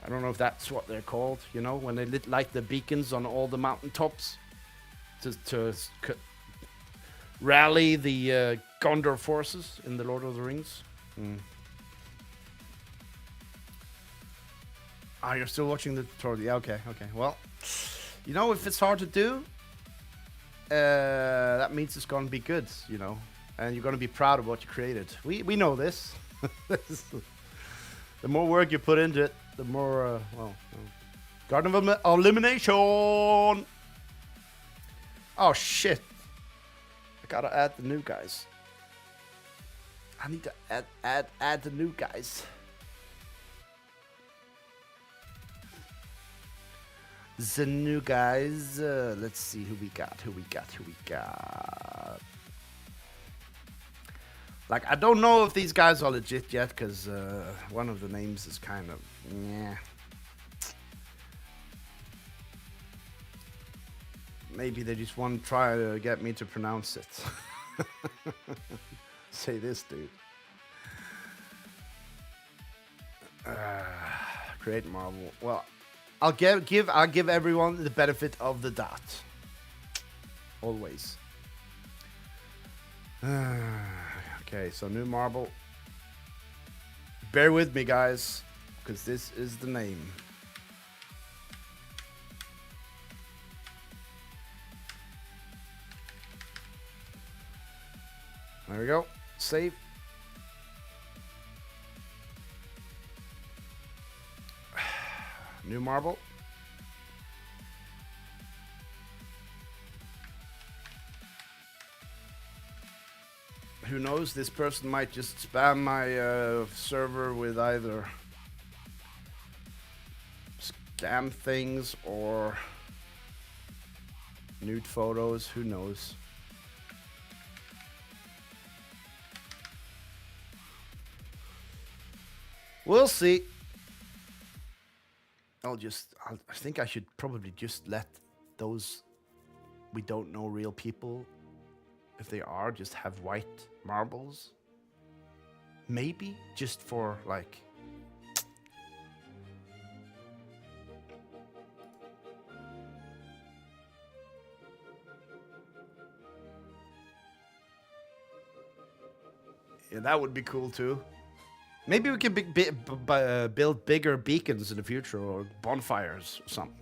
Speaker 1: I don't know if that's what they're called, you know, when they light the beacons on all the mountaintops to rally the Gondor forces in the Lord of the Rings. Ah, you're still watching the tutorial? Yeah, okay. Well, you know, if it's hard to do, that means it's gonna be good, you know. And you're going to be proud of what you created. We know this. The more work you put into it, the more, Garden of Elimination! Oh, shit. I gotta add the new guys. I need to add the new guys. The new guys. Let's see who we got. Like, I don't know if these guys are legit yet, because one of the names is kind of, yeah. Maybe they just want to try to get me to pronounce it. Say this, dude. Create marble. Well, I'll give everyone the benefit of the doubt. Always. Okay, so new marble. Bear with me, guys, because this is the name. There we go. Save. New marble. Who knows? This person might just spam my server with either scam things or nude photos. Who knows? We'll see. I think I should probably just let those we don't know real people, if they are, just have white marbles. Maybe just for like. Yeah, that would be cool too. Maybe we can build bigger beacons in the future, or bonfires or something.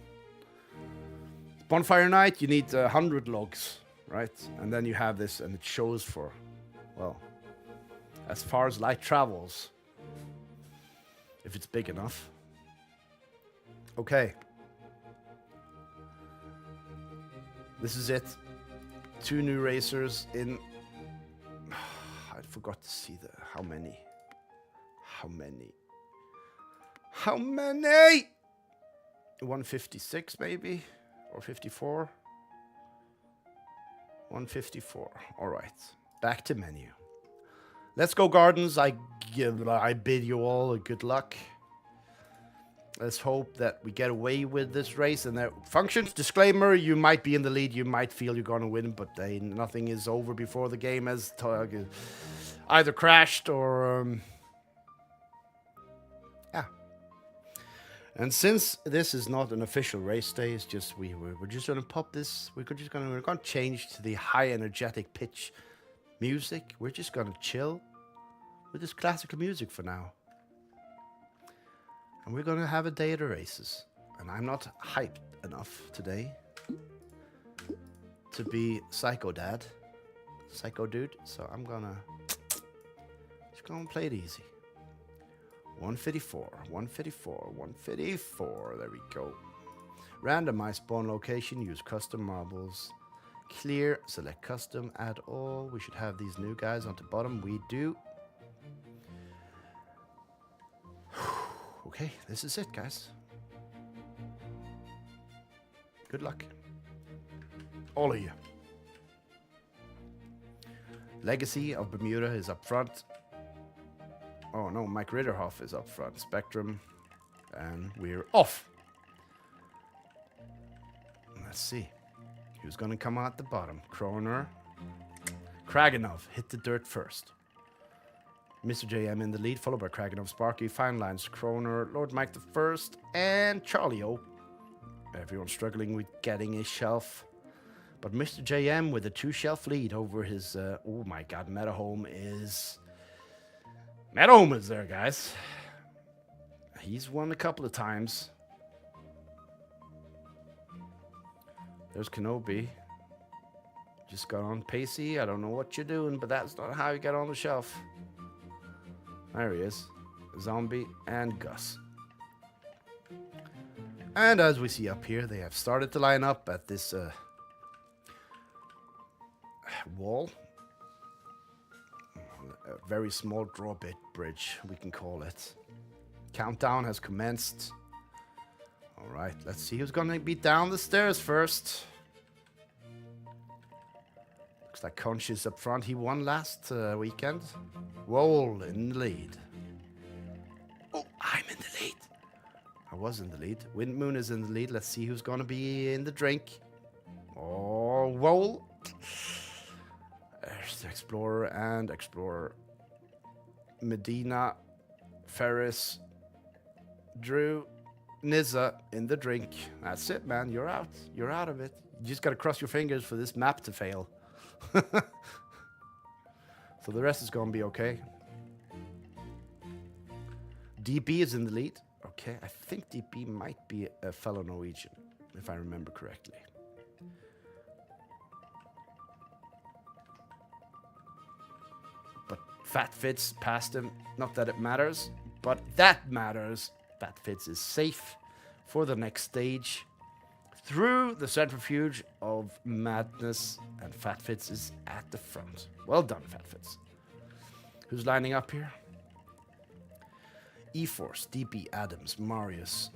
Speaker 1: Bonfire night, you need 100 logs, right? And then you have this, and it shows for, well, as far as light travels, if it's big enough. Okay. This is it. 2 new racers in. I forgot to see how many. How many? 156 maybe, or 54. 154. All right. Back to menu. Let's go, Gardens. I bid you all a good luck. Let's hope that we get away with this race. And that functions. Disclaimer: you might be in the lead. You might feel you're gonna win, but nothing is over before the game has either crashed or. And since this is not an official race day, it's just we're just gonna pop this. We're gonna change to the high energetic pitch music. We're just gonna chill with this classical music for now, and we're gonna have a day of the races. And I'm not hyped enough today to be psycho dude. So I'm just gonna play it easy. 154, 154, 154. There we go. Randomize spawn location. Use custom marbles. Clear. Select custom. Add all. We should have these new guys on the bottom. We do. Okay, this is it, guys. Good luck. All of you. Legacy of Bermuda is up front. Oh no, Mike Ritterhoff is up front. Spectrum. And we're off. Let's see. Who's going to come out the bottom? Kroner. Kraganov hit the dirt first. Mr. JM in the lead, followed by Kraganov, Sparky, Fine Lines, Kroner, Lord Mike the first, and Charlie O. Everyone struggling with getting a shelf. But Mr. JM with a 2-shelf lead over his... oh my god, Metahome is there, guys. He's won a couple of times. There's Kenobi. Just got on Pacey. I don't know what you're doing, but that's not how you get on the shelf. There he is. Zombie and Gus. And as we see up here, they have started to line up at this wall. A very small draw bit bridge, we can call it. Countdown has commenced. All right, let's see who's going to be down the stairs first. Looks like Conch is up front. He won last weekend. Wool in the lead. Oh, I'm in the lead. I was in the lead. Windmoon is in the lead. Let's see who's going to be in the drink. Oh, Wool. There's the Explorer and Explorer. Medina, Ferris, Drew Nizza in the drink. That's it, man. You're out. You're out of it. You just gotta cross your fingers for this map to fail. So the rest is gonna be okay. DB is in the lead. Okay, I think DB might be a fellow Norwegian, if I remember correctly. But Fat Fitz passed him. Not that it matters, but that matters. Fat Fitz is safe for the next stage through the centrifuge of madness, and Fat Fitz is at the front. Well done, Fat Fitz. Who's lining up here? E-Force, DB, Adams, Marius.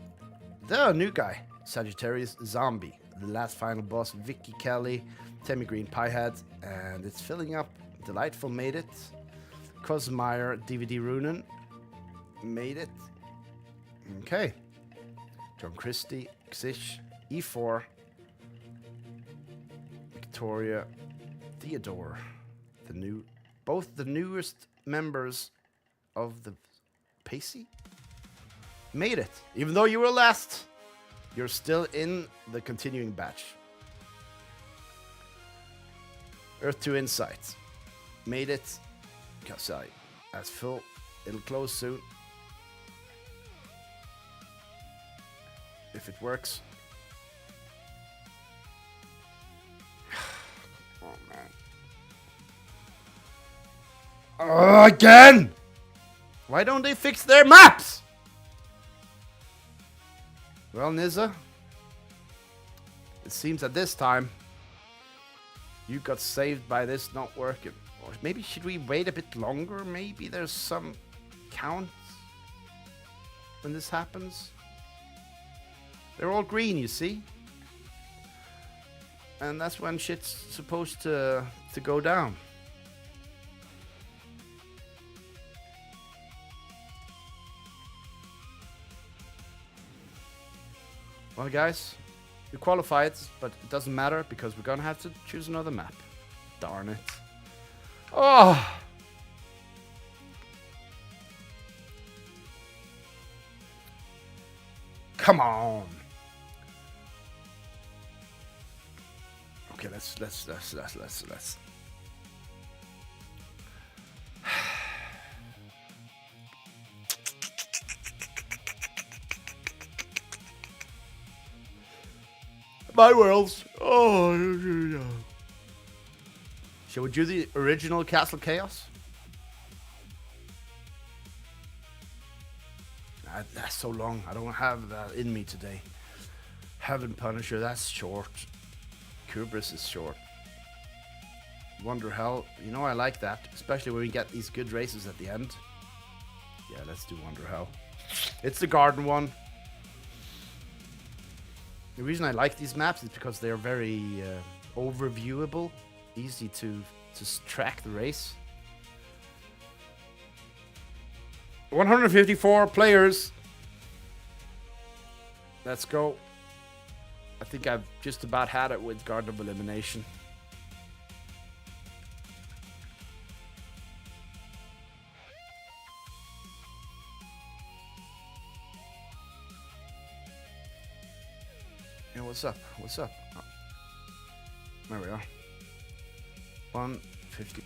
Speaker 1: The new guy, Sagittarius, Zombie. The last final boss, Vicky Kelly, Temi Green, Piehead, and it's filling up. Delightful made it. Cosmeyer, DVD Runen made it. Okay. John Christie, Xish, E4, Victoria, Theodore, both the newest members of the Pacey made it. Even though you were last, you're still in the continuing batch. Earth 2 Insight made it. Kasai, that's full. It'll close soon. If it works. Oh man. Again! Why don't they fix their maps? Well, Nizza, it seems that this time you got saved by this not working. Or maybe should we wait a bit longer? Maybe there's some count when this happens. They're all green, you see? And that's when shit's supposed to go down. Well, guys, we qualified, but it doesn't matter because we're gonna have to choose another map. Darn it. Oh! Come on. Okay, let's. My worlds. Oh, yeah. Shall we do the original Castle Chaos? That's so long. I don't have that in me today. Heaven Punisher, that's short. Kubris is short. Wonder Hell, you know I like that. Especially when we get these good races at the end. Yeah, let's do Wonder Hell. It's the garden one. The reason I like these maps is because they're very overviewable. Easy to track the race. 154 players. Let's go. I think I've just about had it with Garden of Elimination. Yeah, what's up? What's up? Oh. There we are. 150.